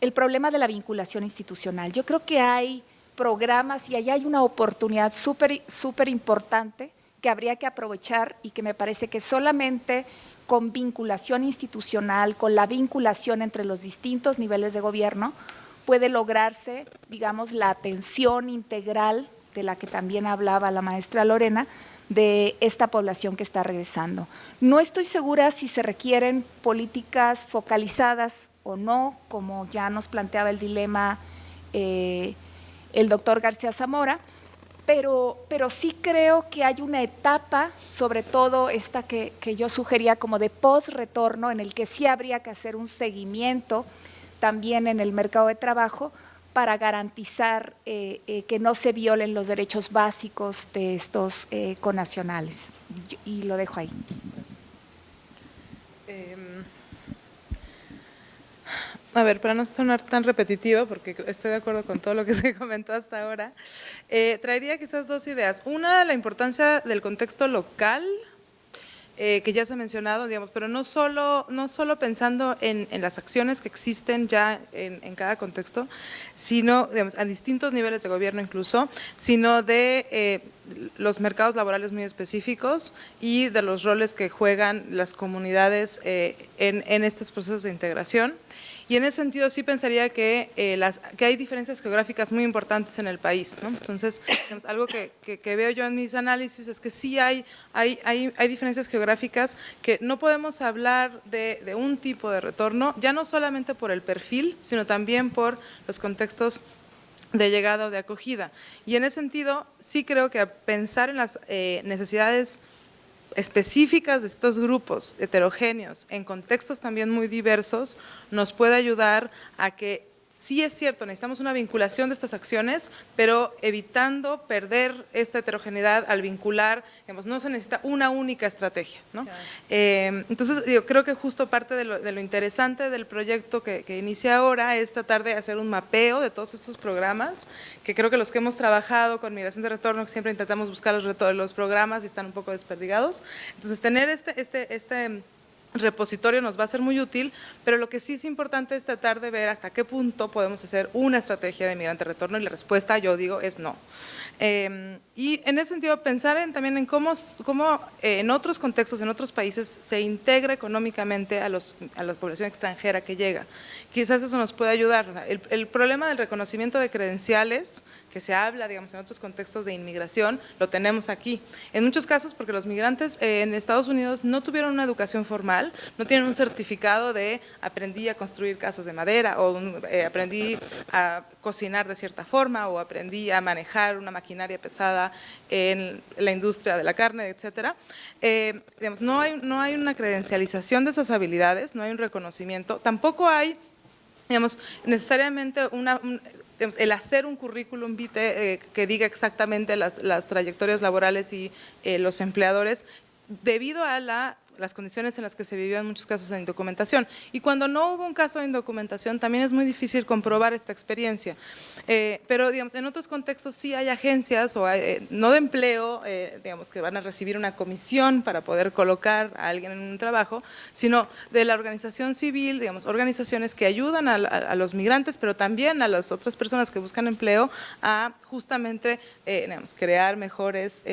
el problema de la vinculación institucional. Yo creo que hay programas y ahí hay una oportunidad súper importante que habría que aprovechar y que me parece que solamente con vinculación institucional, con la vinculación entre los distintos niveles de gobierno, puede lograrse, digamos, la atención integral de la que también hablaba la maestra Lorena, de esta población que está regresando. No estoy segura si se requieren políticas focalizadas o no, como ya nos planteaba el dilema el doctor García Zamora, pero sí creo que hay una etapa, sobre todo esta que yo sugería como de post-retorno, en el que sí habría que hacer un seguimiento también en el mercado de trabajo para garantizar que no se violen los derechos básicos de estos connacionales. Y lo dejo ahí. A ver, para no sonar tan repetitivo, porque estoy de acuerdo con todo lo que se comentó hasta ahora, traería quizás dos ideas. Una, la importancia del contexto local, que ya se ha mencionado, digamos, pero no solo pensando en las acciones que existen ya en cada contexto, sino, digamos, a distintos niveles de gobierno incluso, sino de los mercados laborales muy específicos y de los roles que juegan las comunidades en estos procesos de integración. Y en ese sentido sí pensaría que hay diferencias geográficas muy importantes en el país, ¿no? Entonces, digamos, algo que veo yo en mis análisis es que sí hay diferencias geográficas que no podemos hablar de un tipo de retorno, ya no solamente por el perfil, sino también por los contextos de llegada o de acogida. Y en ese sentido sí creo que pensar en las necesidades específicas de estos grupos heterogéneos en contextos también muy diversos nos puede ayudar a que sí es cierto, necesitamos una vinculación de estas acciones, pero evitando perder esta heterogeneidad al vincular, digamos, no se necesita una única estrategia, ¿no? Claro. Entonces, yo creo que justo parte de lo interesante del proyecto que inicia ahora es tratar de hacer un mapeo de todos estos programas, que creo que los que hemos trabajado con Migración de Retorno, que siempre intentamos buscar los programas y están un poco desperdigados. Entonces, tener este repositorio nos va a ser muy útil, pero lo que sí es importante es tratar de ver hasta qué punto podemos hacer una estrategia de migrante-retorno y la respuesta, yo digo, es no. Y en ese sentido, pensar también en cómo en otros contextos, en otros países, se integra económicamente a la población extranjera que llega. Quizás eso nos puede ayudar. El problema del reconocimiento de credenciales, que se habla, digamos, en otros contextos de inmigración, lo tenemos aquí. En muchos casos, porque los migrantes en Estados Unidos no tuvieron una educación formal, no tienen un certificado de aprendí a construir casas de madera, o aprendí a cocinar de cierta forma, o aprendí a manejar una maquinaria pesada en la industria de la carne, etcétera. Digamos, no hay una credencialización de esas habilidades, no hay un reconocimiento, tampoco hay, digamos, necesariamente el hacer un currículum vitae que diga exactamente las trayectorias laborales y los empleadores, debido a las condiciones en las que se vivió en muchos casos en indocumentación. Y cuando no hubo un caso de indocumentación, también es muy difícil comprobar esta experiencia. Pero, digamos, en otros contextos sí hay agencias, o no de empleo, digamos, que van a recibir una comisión para poder colocar a alguien en un trabajo, sino de la organización civil, digamos, organizaciones que ayudan a los migrantes, pero también a las otras personas que buscan empleo a justamente, digamos, crear mejores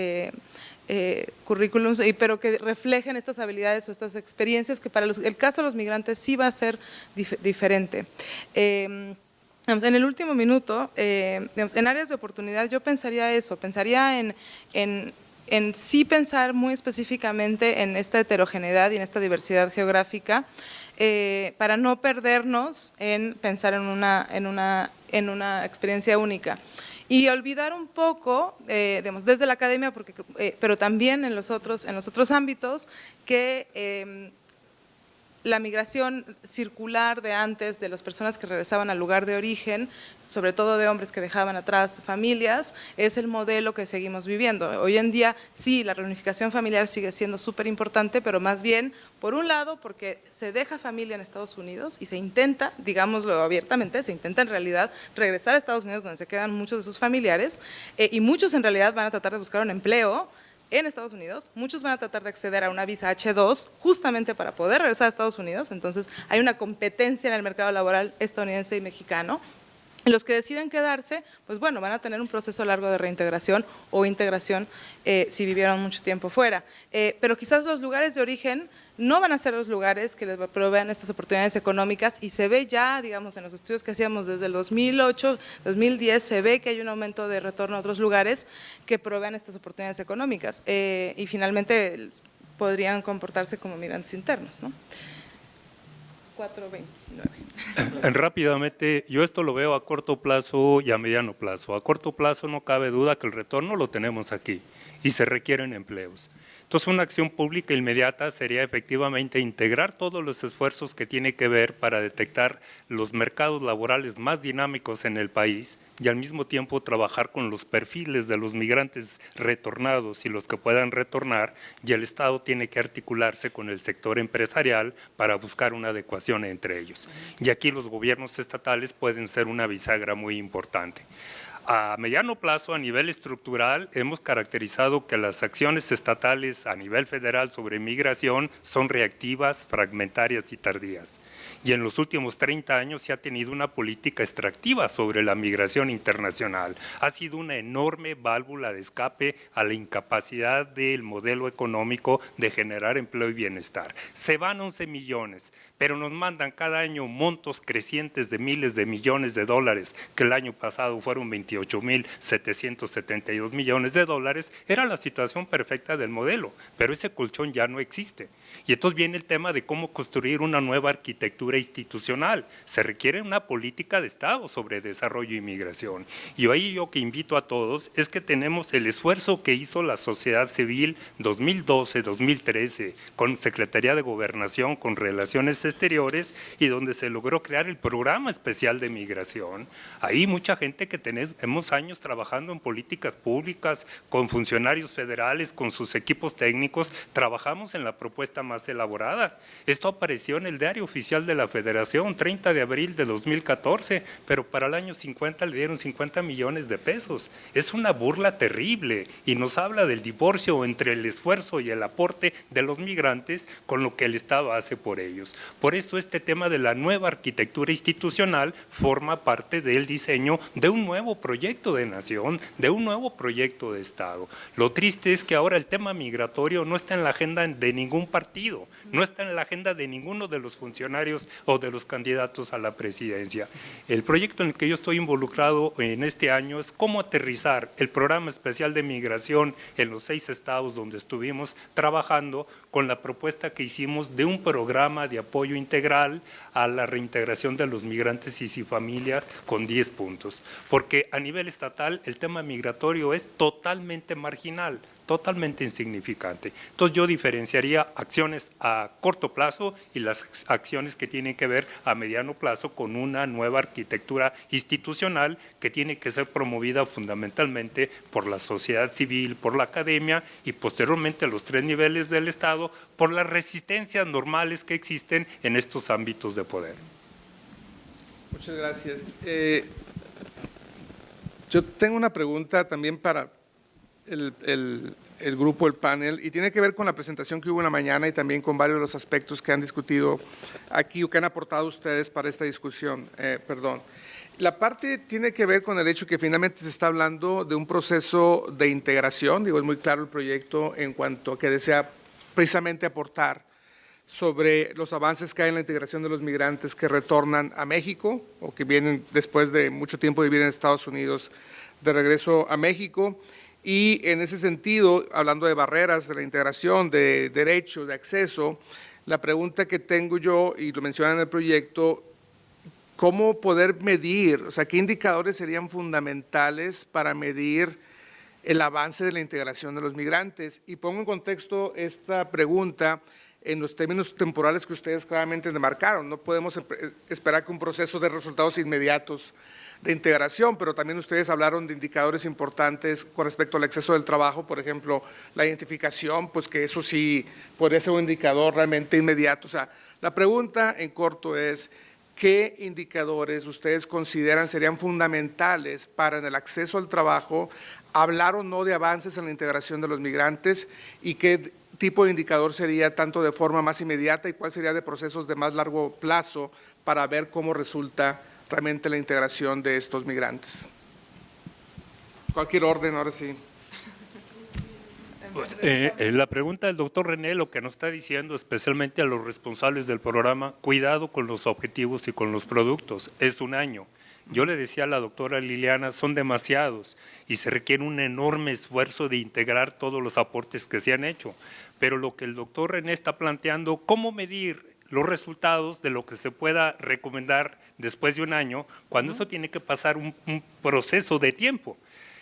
currículums, pero que reflejen estas habilidades o estas experiencias que para el caso de los migrantes sí va a ser diferente. En el último minuto, digamos, en áreas de oportunidad yo pensaría eso, pensaría en sí pensar muy específicamente en esta heterogeneidad y en esta diversidad geográfica, para no perdernos en pensar en una experiencia única. Y olvidar un poco, digamos, desde la academia, pero también en los otros ámbitos, que la migración circular de antes, de las personas que regresaban al lugar de origen, sobre todo de hombres que dejaban atrás familias, es el modelo que seguimos viviendo. Hoy en día sí, la reunificación familiar sigue siendo súper importante, pero más bien, por un lado, porque se deja familia en Estados Unidos y se intenta, digámoslo abiertamente, se intenta en realidad regresar a Estados Unidos donde se quedan muchos de sus familiares, y muchos en realidad van a tratar de buscar un empleo en Estados Unidos, muchos van a tratar de acceder a una visa H2 justamente para poder regresar a Estados Unidos. Entonces hay una competencia en el mercado laboral estadounidense y mexicano. Los que deciden quedarse, pues bueno, van a tener un proceso largo de reintegración o integración si vivieron mucho tiempo fuera. Pero quizás los lugares de origen no van a ser los lugares que les provean estas oportunidades económicas, y se ve ya, digamos, en los estudios que hacíamos desde el 2008, 2010, se ve que hay un aumento de retorno a otros lugares que provean estas oportunidades económicas y finalmente podrían comportarse como migrantes internos, ¿no? 4.29. Rápidamente, yo esto lo veo a corto plazo y a mediano plazo. A corto plazo no cabe duda que el retorno lo tenemos aquí y se requieren empleos. Entonces, una acción pública inmediata sería efectivamente integrar todos los esfuerzos que tiene que ver para detectar los mercados laborales más dinámicos en el país y al mismo tiempo trabajar con los perfiles de los migrantes retornados y los que puedan retornar, y el Estado tiene que articularse con el sector empresarial para buscar una adecuación entre ellos. Y aquí los gobiernos estatales pueden ser una bisagra muy importante. A mediano plazo, a nivel estructural, hemos caracterizado que las acciones estatales a nivel federal sobre migración son reactivas, fragmentarias y tardías. Y en los últimos 30 años se ha tenido una política extractiva sobre la migración internacional. Ha sido una enorme válvula de escape a la incapacidad del modelo económico de generar empleo y bienestar. Se van 11 millones, pero nos mandan cada año montos crecientes de miles de millones de dólares, que el año pasado fueron 28.772 millones de dólares. Era la situación perfecta del modelo, pero ese colchón ya no existe. Y entonces viene el tema de cómo construir una nueva arquitectura institucional. Se requiere una política de Estado sobre desarrollo y migración. Y ahí yo que invito a todos es que tenemos el esfuerzo que hizo la sociedad civil 2012-2013 con Secretaría de Gobernación, con Relaciones Exteriores, y donde se logró crear el Programa Especial de Migración. Ahí mucha gente que tenemos años trabajando en políticas públicas, con funcionarios federales, con sus equipos técnicos, trabajamos en la propuesta más elaborada. Esto apareció en el Diario Oficial de la Federación, 30 de abril de 2014, pero para el año 50 le dieron 50 millones de pesos. Es una burla terrible y nos habla del divorcio entre el esfuerzo y el aporte de los migrantes con lo que el Estado hace por ellos. Por eso este tema de la nueva arquitectura institucional forma parte del diseño de un nuevo proyecto de nación, de un nuevo proyecto de Estado. Lo triste es que ahora el tema migratorio no está en la agenda de ningún partido, no está en la agenda de ninguno de los funcionarios o de los candidatos a la presidencia. El proyecto en el que yo estoy involucrado en este año es cómo aterrizar el Programa Especial de Migración en los 6 estados donde estuvimos trabajando, con la propuesta que hicimos de un programa de apoyo integral a la reintegración de los migrantes y sus familias con 10 puntos. Porque a nivel estatal el tema migratorio es totalmente marginal, totalmente insignificante. Entonces yo diferenciaría acciones a corto plazo y las acciones que tienen que ver a mediano plazo con una nueva arquitectura institucional que tiene que ser promovida fundamentalmente por la sociedad civil, por la academia y posteriormente a los 3 niveles del Estado, por las resistencias normales que existen en estos ámbitos de poder. Muchas gracias. Yo tengo una pregunta también para el grupo, el panel, y tiene que ver con la presentación que hubo en la mañana y también con varios de los aspectos que han discutido aquí o que han aportado ustedes para esta discusión. La parte tiene que ver con el hecho que finalmente se está hablando de un proceso de integración. Digo, es muy claro el proyecto en cuanto a que desea precisamente aportar sobre los avances que hay en la integración de los migrantes que retornan a México o que vienen después de mucho tiempo de vivir en Estados Unidos de regreso a México. Y en ese sentido, hablando de barreras, de la integración, de derecho, de acceso, la pregunta que tengo yo, y lo mencionan en el proyecto, ¿cómo poder medir, o sea, qué indicadores serían fundamentales para medir el avance de la integración de los migrantes? Y pongo en contexto esta pregunta en los términos temporales que ustedes claramente demarcaron. No podemos esperar que un proceso de resultados inmediatos de integración, pero también ustedes hablaron de indicadores importantes con respecto al acceso del trabajo, por ejemplo, la identificación, pues que eso sí podría ser un indicador realmente inmediato. O sea, la pregunta en corto es, ¿qué indicadores ustedes consideran serían fundamentales para en el acceso al trabajo hablar o no de avances en la integración de los migrantes y qué tipo de indicador sería tanto de forma más inmediata y cuál sería de procesos de más largo plazo para ver cómo resulta realmente la integración de estos migrantes. Cualquier orden, ahora sí. Pues, la pregunta del doctor René lo que nos está diciendo, especialmente a los responsables del programa, cuidado con los objetivos y con los productos. Es un año. Yo le decía a la doctora Liliana, son demasiados y se requiere un enorme esfuerzo de integrar todos los aportes que se han hecho. Pero lo que el doctor René está planteando, ¿cómo medir los resultados de lo que se pueda recomendar después de un año, cuando eso tiene que pasar un proceso de tiempo?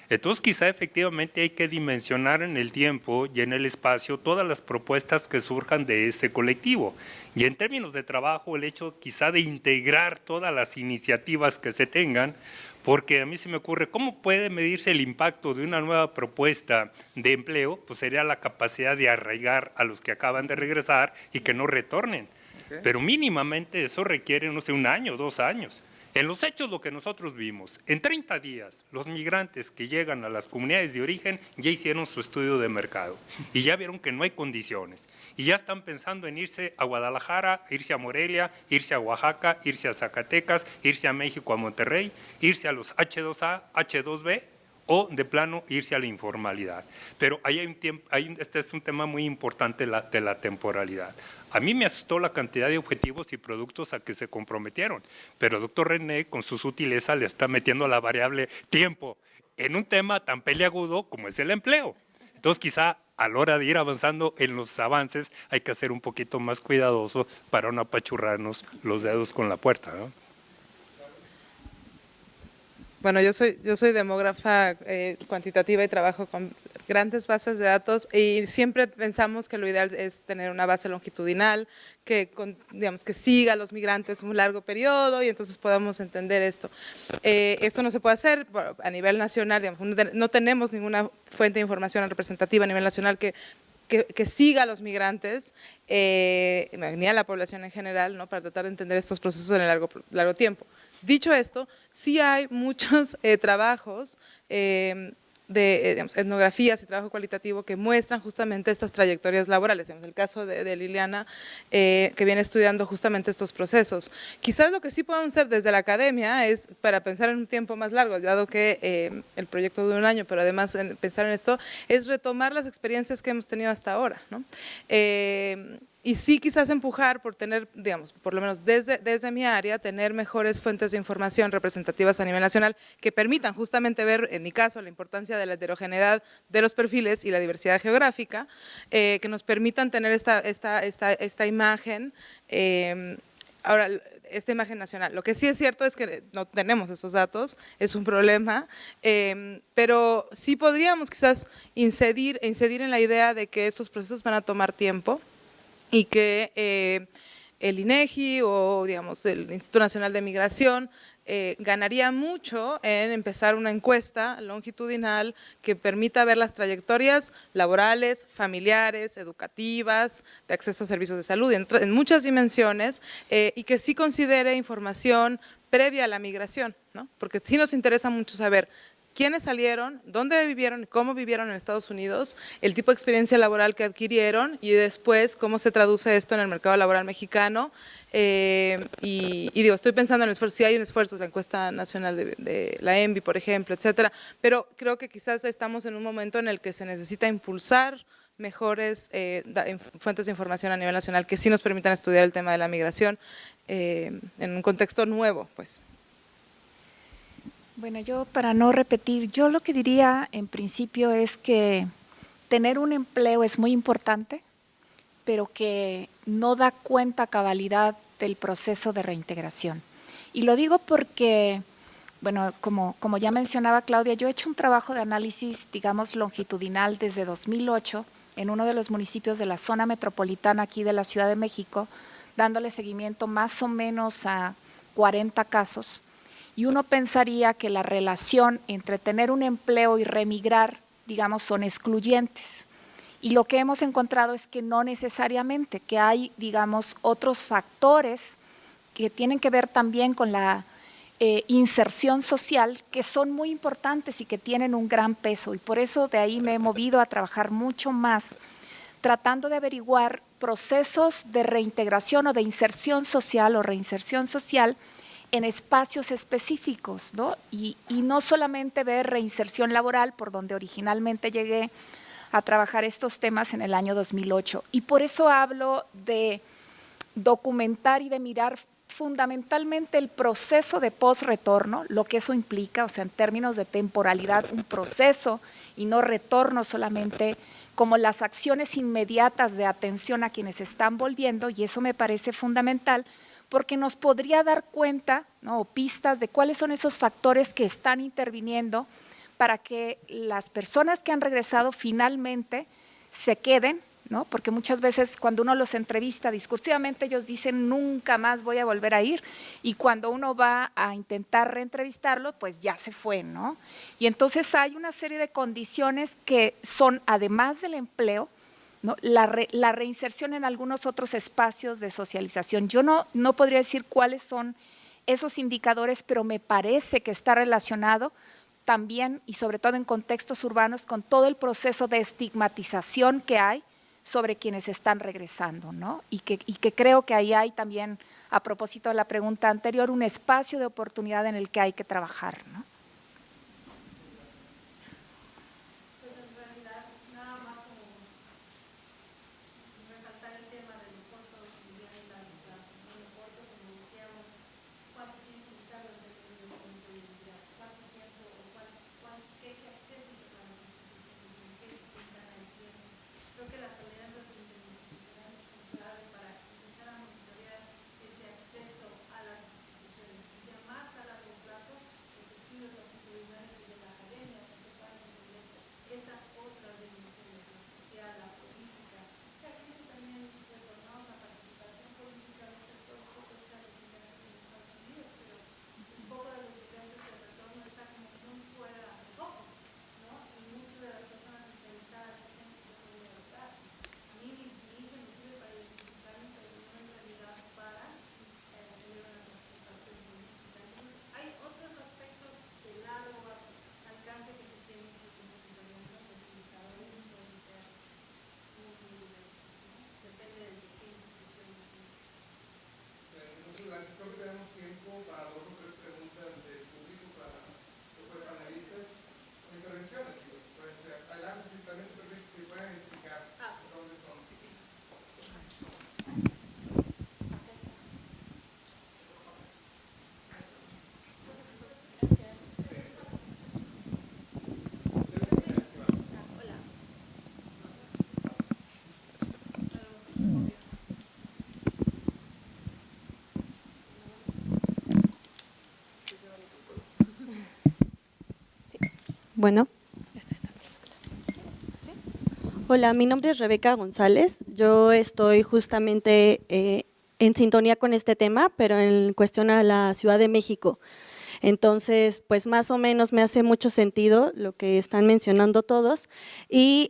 Entonces, quizá efectivamente hay que dimensionar en el tiempo y en el espacio todas las propuestas que surjan de ese colectivo. Y en términos de trabajo, el hecho quizá de integrar todas las iniciativas que se tengan, porque a mí se me ocurre, ¿cómo puede medirse el impacto de una nueva propuesta de empleo? Pues sería la capacidad de arraigar a los que acaban de regresar y que no retornen. Okay. Pero mínimamente eso requiere, no sé, 1 año, 2 años. En los hechos, lo que nosotros vimos, en 30 días, los migrantes que llegan a las comunidades de origen ya hicieron su estudio de mercado y ya vieron que no hay condiciones y ya están pensando en irse a Guadalajara, irse a Morelia, irse a Oaxaca, irse a Zacatecas, irse a México, a Monterrey, irse a los H2A, H2B o de plano irse a la informalidad. Pero ahí hay este es un tema muy importante de la temporalidad. A mí me asustó la cantidad de objetivos y productos a que se comprometieron, pero el doctor René con su sutileza le está metiendo la variable tiempo en un tema tan peliagudo como es el empleo. Entonces quizá a la hora de ir avanzando en los avances hay que ser un poquito más cuidadoso para no apachurrarnos los dedos con la puerta, ¿no? Bueno, yo soy demógrafa cuantitativa y trabajo con grandes bases de datos y siempre pensamos que lo ideal es tener una base longitudinal que, digamos, que siga a los migrantes un largo periodo y entonces podamos entender esto. Esto no se puede hacer a nivel nacional, digamos, no tenemos ninguna fuente de información representativa a nivel nacional que siga a los migrantes, ni a la población en general, ¿no? Para tratar de entender estos procesos en el largo tiempo. Dicho esto, sí hay muchos trabajos digamos, etnografías y trabajo cualitativo que muestran justamente estas trayectorias laborales. En el caso de Liliana, que viene estudiando justamente estos procesos. Quizás lo que sí podemos hacer desde la academia es, para pensar en un tiempo más largo, dado que el proyecto dura 1 año, pero además pensar en esto, es retomar las experiencias que hemos tenido hasta ahora, ¿no? Y sí quizás empujar por tener, digamos, por lo menos desde mi área, tener mejores fuentes de información representativas a nivel nacional que permitan justamente ver, en mi caso, la importancia de la heterogeneidad de los perfiles y la diversidad geográfica, que nos permitan tener esta imagen, ahora, esta imagen nacional. Lo que sí es cierto es que no tenemos esos datos, es un problema, pero sí podríamos quizás incidir en la idea de que estos procesos van a tomar tiempo, y que el INEGI o digamos el Instituto Nacional de Migración ganaría mucho en empezar una encuesta longitudinal que permita ver las trayectorias laborales, familiares, educativas, de acceso a servicios de salud, en muchas dimensiones, y que sí considere información previa a la migración, ¿no? Porque sí nos interesa mucho saber quiénes salieron, dónde vivieron, cómo vivieron en Estados Unidos, el tipo de experiencia laboral que adquirieron y después cómo se traduce esto en el mercado laboral mexicano. Y digo, estoy pensando en el esfuerzo, si hay un esfuerzo, la encuesta nacional de la ENVI, por ejemplo, etcétera, pero creo que quizás estamos en un momento en el que se necesita impulsar mejores fuentes de información a nivel nacional que sí nos permitan estudiar el tema de la migración en un contexto nuevo, pues. Bueno, yo para no repetir, yo lo que diría en principio es que tener un empleo es muy importante, pero que no da cuenta a cabalidad del proceso de reintegración. Y lo digo porque, bueno, como ya mencionaba Claudia, yo he hecho un trabajo de análisis, digamos, longitudinal desde 2008 en uno de los municipios de la zona metropolitana aquí de la Ciudad de México, dándole seguimiento más o menos a 40 casos. Y uno pensaría que la relación entre tener un empleo y remigrar, digamos, son excluyentes. Y lo que hemos encontrado es que no necesariamente, que hay, digamos, otros factores que tienen que ver también con la inserción social, que son muy importantes y que tienen un gran peso. Y por eso de ahí me he movido a trabajar mucho más, tratando de averiguar procesos de reintegración o de inserción social o reinserción social en espacios específicos, ¿no? Y no solamente ver reinserción laboral, por donde originalmente llegué a trabajar estos temas en el año 2008. Y por eso hablo de documentar y de mirar fundamentalmente el proceso de post-retorno, lo que eso implica, o sea, en términos de temporalidad, un proceso y no retorno solamente como las acciones inmediatas de atención a quienes están volviendo, y eso me parece fundamental, porque nos podría dar cuenta, ¿no?, o pistas de cuáles son esos factores que están interviniendo para que las personas que han regresado finalmente se queden, ¿no? Porque muchas veces cuando uno los entrevista discursivamente ellos dicen nunca más voy a volver a ir, y cuando uno va a intentar reentrevistarlo pues ya se fue, ¿no? Y entonces hay una serie de condiciones que son, además del empleo, ¿no?, la reinserción en algunos otros espacios de socialización. Yo no podría decir cuáles son esos indicadores, pero me parece que está relacionado también y sobre todo en contextos urbanos con todo el proceso de estigmatización que hay sobre quienes están regresando, ¿no? Y que creo que ahí hay también, a propósito de la pregunta anterior, un espacio de oportunidad en el que hay que trabajar, ¿no? Creo que tenemos tiempo para dos o tres preguntas del público, para los panelistas o intervenciones. Pues, adelante, si también se pueden identificar dónde son. Bueno. Hola, mi nombre es Rebeca González. Yo estoy justamente en sintonía con este tema, pero en cuestión a la Ciudad de México. Entonces, pues más o menos me hace mucho sentido lo que están mencionando todos. Y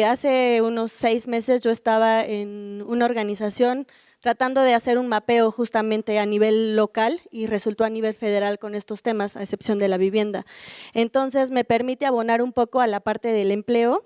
hace unos 6 meses yo estaba en una organización tratando de hacer un mapeo justamente a nivel local y resultó a nivel federal con estos temas, a excepción de la vivienda. Entonces, me permite abonar un poco a la parte del empleo,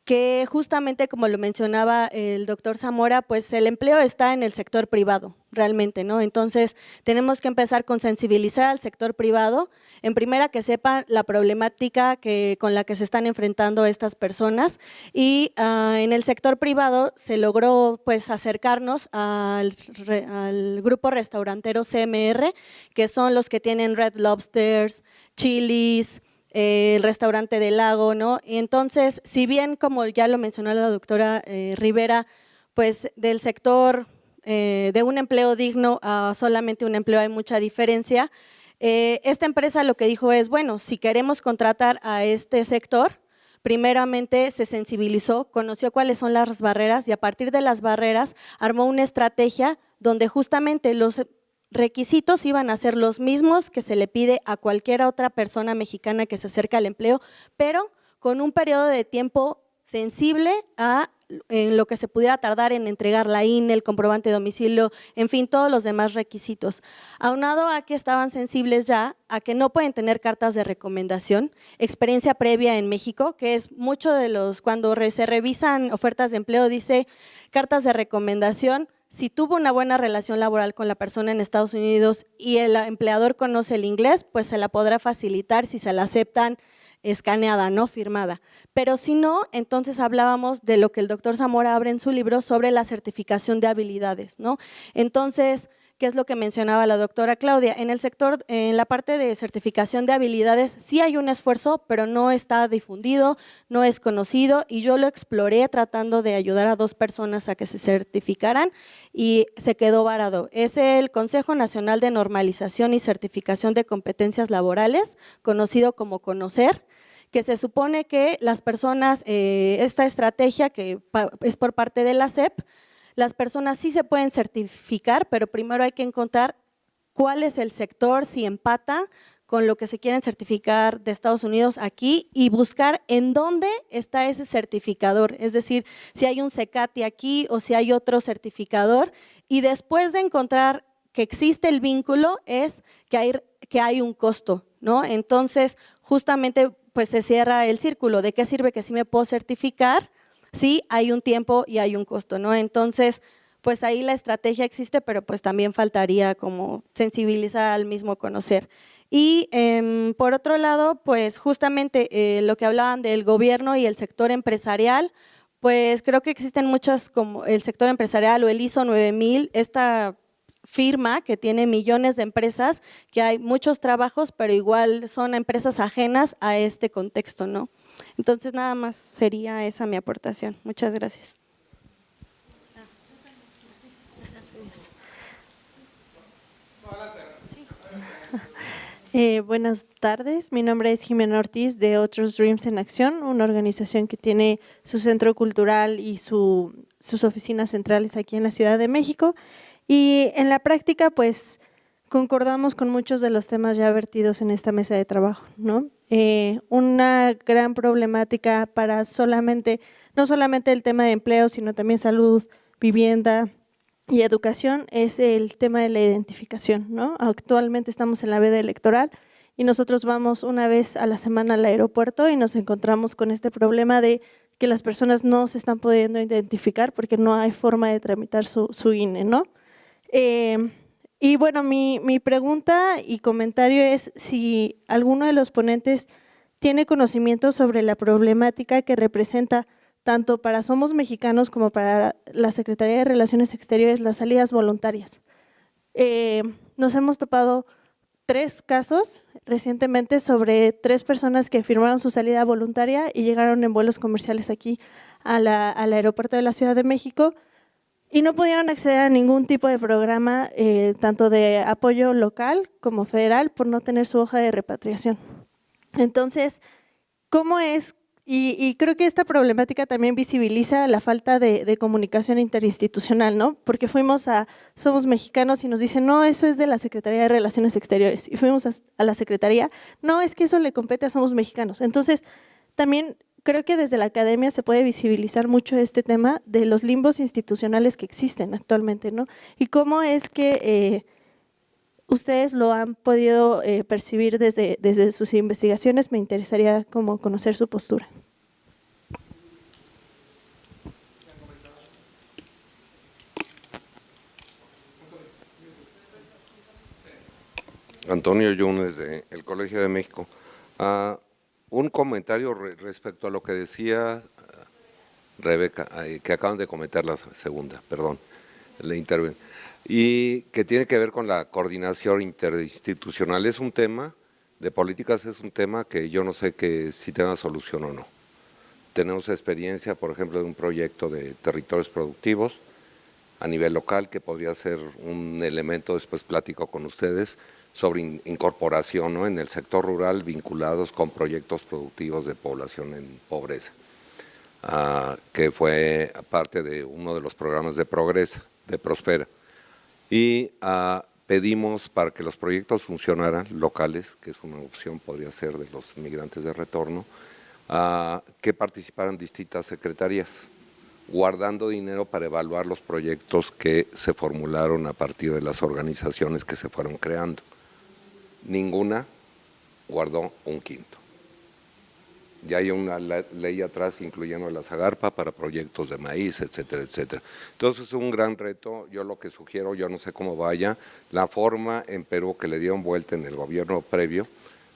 que justamente como lo mencionaba el doctor Zamora, pues el empleo está en el sector privado, realmente, ¿no? Entonces, tenemos que empezar con sensibilizar al sector privado, en primera que sepan la problemática con la que se están enfrentando estas personas, y en el sector privado se logró pues acercarnos al grupo restaurantero CMR, que son los que tienen Red Lobsters, Chili's, el restaurante del Lago, ¿no? Y entonces, si bien, como ya lo mencionó la doctora Rivera, pues del sector de un empleo digno a solamente un empleo hay mucha diferencia, esta empresa lo que dijo es, bueno, si queremos contratar a este sector, primeramente se sensibilizó, conoció cuáles son las barreras y a partir de las barreras armó una estrategia donde justamente los requisitos iban a ser los mismos que se le pide a cualquier otra persona mexicana que se acerca al empleo, pero con un periodo de tiempo sensible a en lo que se pudiera tardar en entregar la INE, el comprobante de domicilio, en fin, todos los demás requisitos. Aunado a que estaban sensibles ya a que no pueden tener cartas de recomendación, experiencia previa en México, que es mucho de los, cuando se revisan ofertas de empleo, dice cartas de recomendación, si tuvo una buena relación laboral con la persona en Estados Unidos y el empleador conoce el inglés, pues se la podrá facilitar si se la aceptan escaneada, no firmada. Pero si no, entonces hablábamos de lo que el doctor Zamora abre en su libro sobre la certificación de habilidades, ¿no? Entonces, ¿qué es lo que mencionaba la doctora Claudia? En el sector, en la parte de certificación de habilidades, sí hay un esfuerzo, pero no está difundido, no es conocido, y yo lo exploré tratando de ayudar a 2 personas a que se certificaran y se quedó varado. Es el Consejo Nacional de Normalización y Certificación de Competencias Laborales, conocido como CONOCER, que se supone que las personas, esta estrategia que es por parte de la SEP, las personas sí se pueden certificar, pero primero hay que encontrar cuál es el sector, si empata con lo que se quieren certificar de Estados Unidos aquí y buscar en dónde está ese certificador, es decir, si hay un CECATI aquí o si hay otro certificador, y después de encontrar que existe el vínculo es que hay un costo, ¿no? Entonces, justamente pues se cierra el círculo. ¿De qué sirve que sí me puedo certificar? Sí, hay un tiempo y hay un costo, ¿no? Entonces, pues ahí la estrategia existe, pero pues también faltaría como sensibilizar al mismo conocer. Y por otro lado, pues justamente lo que hablaban del gobierno y el sector empresarial, pues creo que existen muchas como el sector empresarial o el ISO 9000, esta firma que tiene millones de empresas, que hay muchos trabajos, pero igual son empresas ajenas a este contexto, ¿no? Entonces, nada más sería esa mi aportación. Muchas gracias. Buenas tardes, mi nombre es Jimena Ortiz de Otros Dreams en Acción, una organización que tiene su centro cultural y sus oficinas centrales aquí en la Ciudad de México. Y en la práctica, pues, concordamos con muchos de los temas ya vertidos en esta mesa de trabajo, ¿no? Una gran problemática para no solamente el tema de empleo, sino también salud, vivienda y educación, es el tema de la identificación, ¿no? Actualmente estamos en la veda electoral y nosotros vamos una vez a la semana al aeropuerto y nos encontramos con este problema de que las personas no se están pudiendo identificar porque no hay forma de tramitar su INE, ¿no? Y bueno, mi pregunta y comentario es si alguno de los ponentes tiene conocimiento sobre la problemática que representa tanto para Somos Mexicanos como para la Secretaría de Relaciones Exteriores las salidas voluntarias. Nos hemos topado 3 casos recientemente sobre 3 personas que firmaron su salida voluntaria y llegaron en vuelos comerciales aquí al aeropuerto de la Ciudad de México y no pudieron acceder a ningún tipo de programa, tanto de apoyo local como federal, por no tener su hoja de repatriación. Entonces, ¿cómo es? Y creo que esta problemática también visibiliza la falta de comunicación interinstitucional, ¿no? Porque fuimos a Somos Mexicanos y nos dicen, no, eso es de la Secretaría de Relaciones Exteriores. Y fuimos a la Secretaría, no, es que eso le compete a Somos Mexicanos. Entonces, también creo que desde la academia se puede visibilizar mucho este tema de los limbos institucionales que existen actualmente, ¿no? Y cómo es que ustedes lo han podido percibir desde sus investigaciones. Me interesaría como conocer su postura. Antonio Yunes, del Colegio de México. Un comentario respecto a lo que decía Rebeca, que acaban de comentar la segunda, perdón, le intervengo, y que tiene que ver con la coordinación interinstitucional. Es un tema de políticas, es un tema que yo no sé que si tenga solución o no. Tenemos experiencia, por ejemplo, de un proyecto de territorios productivos a nivel local que podría ser un elemento, después platico con ustedes, sobre incorporación, ¿no?, en el sector rural vinculados con proyectos productivos de población en pobreza, que fue parte de uno de los programas de Prospera. Y pedimos para que los proyectos funcionaran locales, que es una opción, podría ser de los migrantes de retorno, que participaran distintas secretarías, guardando dinero para evaluar los proyectos que se formularon a partir de las organizaciones que se fueron creando. Ninguna guardó un quinto. Ya hay una ley atrás incluyendo la Zagarpa para proyectos de maíz, etcétera, etcétera. Entonces es un gran reto. Yo lo que sugiero, yo no sé cómo vaya, la forma en Perú que le dieron vuelta en el gobierno previo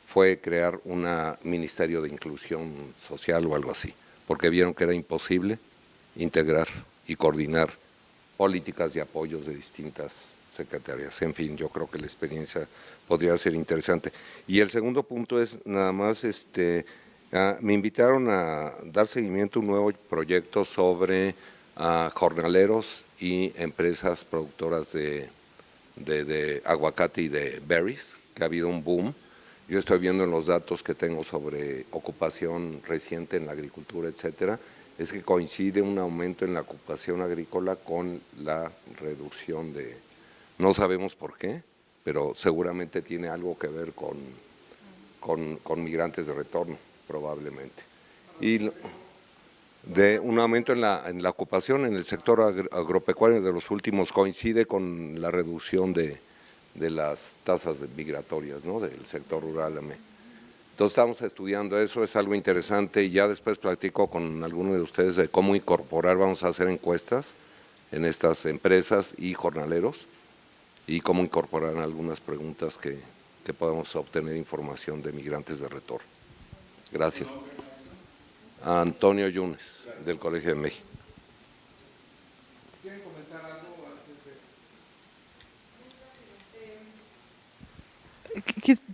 fue crear un ministerio de inclusión social o algo así, porque vieron que era imposible integrar y coordinar políticas y apoyos de distintas secretarías. En fin, yo creo que la experiencia podría ser interesante. Y el segundo punto es nada más, me invitaron a dar seguimiento a un nuevo proyecto sobre jornaleros y empresas productoras de aguacate y de berries, que ha habido un boom. Yo estoy viendo en los datos que tengo sobre ocupación reciente en la agricultura, etcétera, es que coincide un aumento en la ocupación agrícola con la reducción de, no sabemos por qué, pero seguramente tiene algo que ver con migrantes de retorno, probablemente. Y de un aumento en la ocupación en el sector agropecuario de los últimos coincide con la reducción de las tasas migratorias, ¿no?, del sector rural. Entonces estamos estudiando eso, es algo interesante, y ya después platico con algunos de ustedes de cómo incorporar, vamos a hacer encuestas en estas empresas y jornaleros, y cómo incorporar algunas preguntas que podamos obtener información de migrantes de retorno. Gracias. Antonio Yunes, del Colegio de México. ¿Quieren comentar algo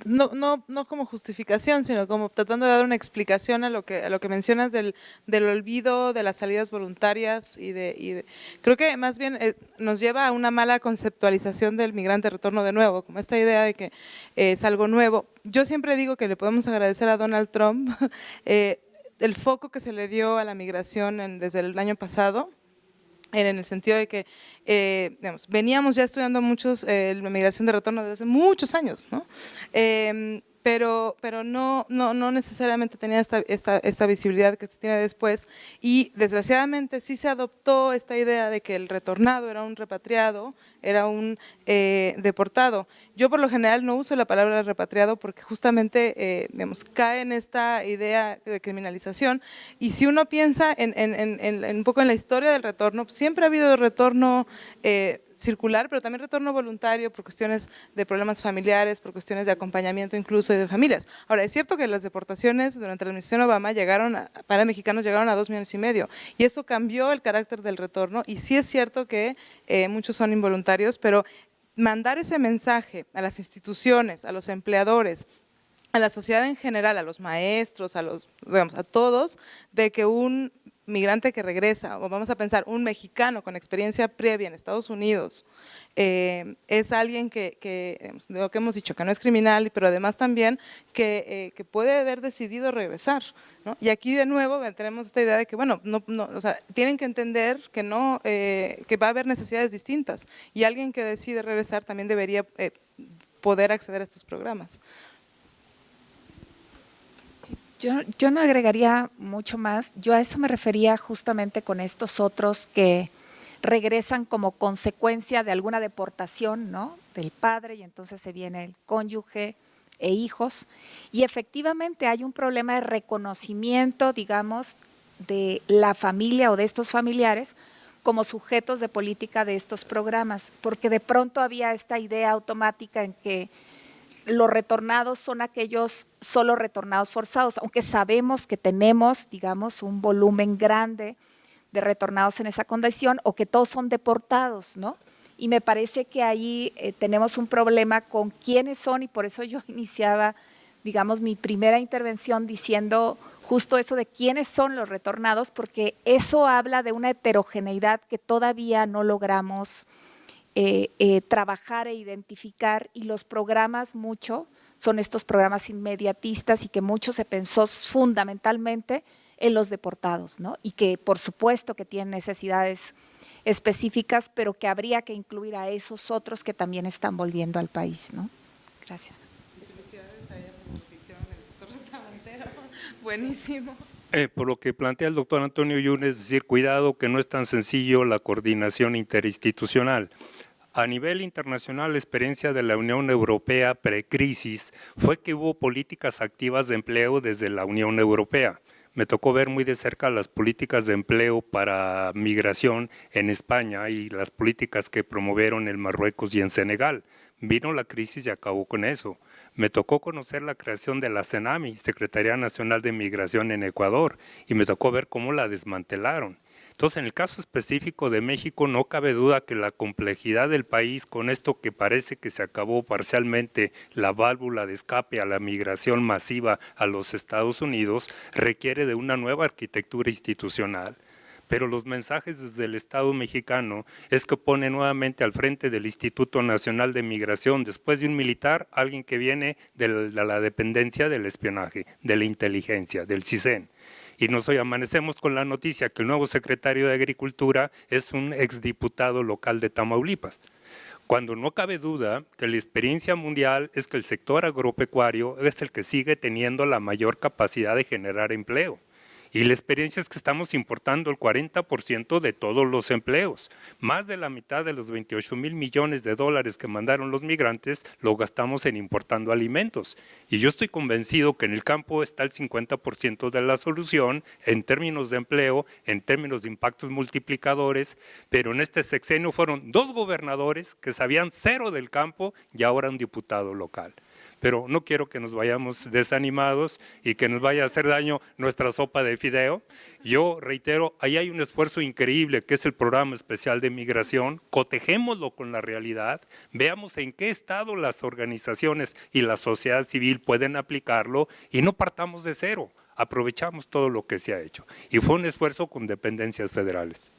No como justificación, sino como tratando de dar una explicación a lo que mencionas del olvido, de las salidas voluntarias creo que más bien nos lleva a una mala conceptualización del migrante de retorno de nuevo, como esta idea de que es algo nuevo. Yo siempre digo que le podemos agradecer a Donald Trump el foco que se le dio a la migración desde el año pasado, en el sentido de que digamos, veníamos ya estudiando la migración de retorno desde hace muchos años, ¿no? Pero no necesariamente tenía esta visibilidad que se tiene después, y desgraciadamente sí se adoptó esta idea de que el retornado era un repatriado, era un deportado. Yo por lo general no uso la palabra repatriado porque justamente digamos, cae en esta idea de criminalización, y si uno piensa un poco en la historia del retorno, siempre ha habido retorno circular, pero también retorno voluntario por cuestiones de problemas familiares, por cuestiones de acompañamiento incluso y de familias. Ahora, es cierto que las deportaciones durante la administración Obama para mexicanos llegaron a 2,5 millones, y eso cambió el carácter del retorno, y sí es cierto que muchos son involuntarios, pero mandar ese mensaje a las instituciones, a los empleadores, a la sociedad en general, a los maestros, a todos, de que un migrante que regresa, o vamos a pensar un mexicano con experiencia previa en Estados Unidos, es alguien digamos, de lo que hemos dicho, que no es criminal, pero además también que puede haber decidido regresar, ¿no? Y aquí de nuevo tenemos esta idea de que, bueno, o sea, tienen que entender que que va a haber necesidades distintas, y alguien que decide regresar también debería poder acceder a estos programas. Yo no agregaría mucho más. Yo a eso me refería justamente con estos otros que regresan como consecuencia de alguna deportación, ¿no?, del padre, y entonces se viene el cónyuge e hijos, y efectivamente hay un problema de reconocimiento, digamos, de la familia o de estos familiares como sujetos de política de estos programas, porque de pronto había esta idea automática en que los retornados son aquellos solo retornados forzados, aunque sabemos que tenemos, digamos, un volumen grande de retornados en esa condición, o que todos son deportados, ¿no? Y me parece que ahí tenemos un problema con quiénes son, y por eso yo iniciaba, digamos, mi primera intervención diciendo justo eso de quiénes son los retornados, porque eso habla de una heterogeneidad que todavía no logramos trabajar e identificar, y los programas son estos programas inmediatistas, y que mucho se pensó fundamentalmente en los deportados, ¿no? Y que por supuesto que tienen necesidades específicas, pero que habría que incluir a esos otros que también están volviendo al país, ¿no? Gracias. Felicidades a ella por lo que hicieron en el sector restaurantero. Buenísimo. Por lo que plantea el doctor Antonio Yunes, es decir, cuidado que no es tan sencillo la coordinación interinstitucional. A nivel internacional, la experiencia de la Unión Europea precrisis fue que hubo políticas activas de empleo desde la Unión Europea. me tocó ver muy de cerca las políticas de empleo para migración en España y las políticas que promovieron en Marruecos y en Senegal. Vino la crisis y acabó con eso. Me tocó conocer la creación de la CENAMI, Secretaría Nacional de Migración en Ecuador, y me tocó ver cómo la desmantelaron. Entonces, en el caso específico de México, no cabe duda que la complejidad del país, con esto que parece que se acabó parcialmente la válvula de escape a la migración masiva a los Estados Unidos, requiere de una nueva arquitectura institucional. Pero los mensajes desde el Estado mexicano es que pone nuevamente al frente del Instituto Nacional de Migración, después de un militar, alguien que viene de la dependencia del espionaje, de la inteligencia, del CISEN. Y nos hoy amanecemos con la noticia que el nuevo secretario de Agricultura es un exdiputado local de Tamaulipas. Cuando no cabe duda que la experiencia mundial es que el sector agropecuario es el que sigue teniendo la mayor capacidad de generar empleo. Y la experiencia es que estamos importando el 40% de todos los empleos. Más de la mitad de los 28,000 millones de dólares que mandaron los migrantes lo gastamos en importando alimentos. Y yo estoy convencido que en el campo está el 50% de la solución en términos de empleo, en términos de impactos multiplicadores, pero en este sexenio fueron 2 gobernadores que sabían 0 del campo y ahora un diputado local. Pero no quiero que nos vayamos desanimados y que nos vaya a hacer daño nuestra sopa de fideo. Yo reitero, ahí hay un esfuerzo increíble que es el Programa Especial de Migración, cotejémoslo con la realidad, veamos en qué estado las organizaciones y la sociedad civil pueden aplicarlo y no partamos de cero, aprovechamos todo lo que se ha hecho. Y fue un esfuerzo con dependencias federales.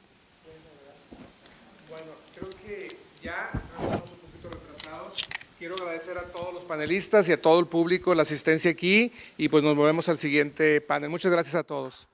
Bueno, creo que ya estamos un poquito retrasados. Quiero agradecer a todos los panelistas y a todo el público la asistencia aquí y pues nos movemos al siguiente panel. Muchas gracias a todos.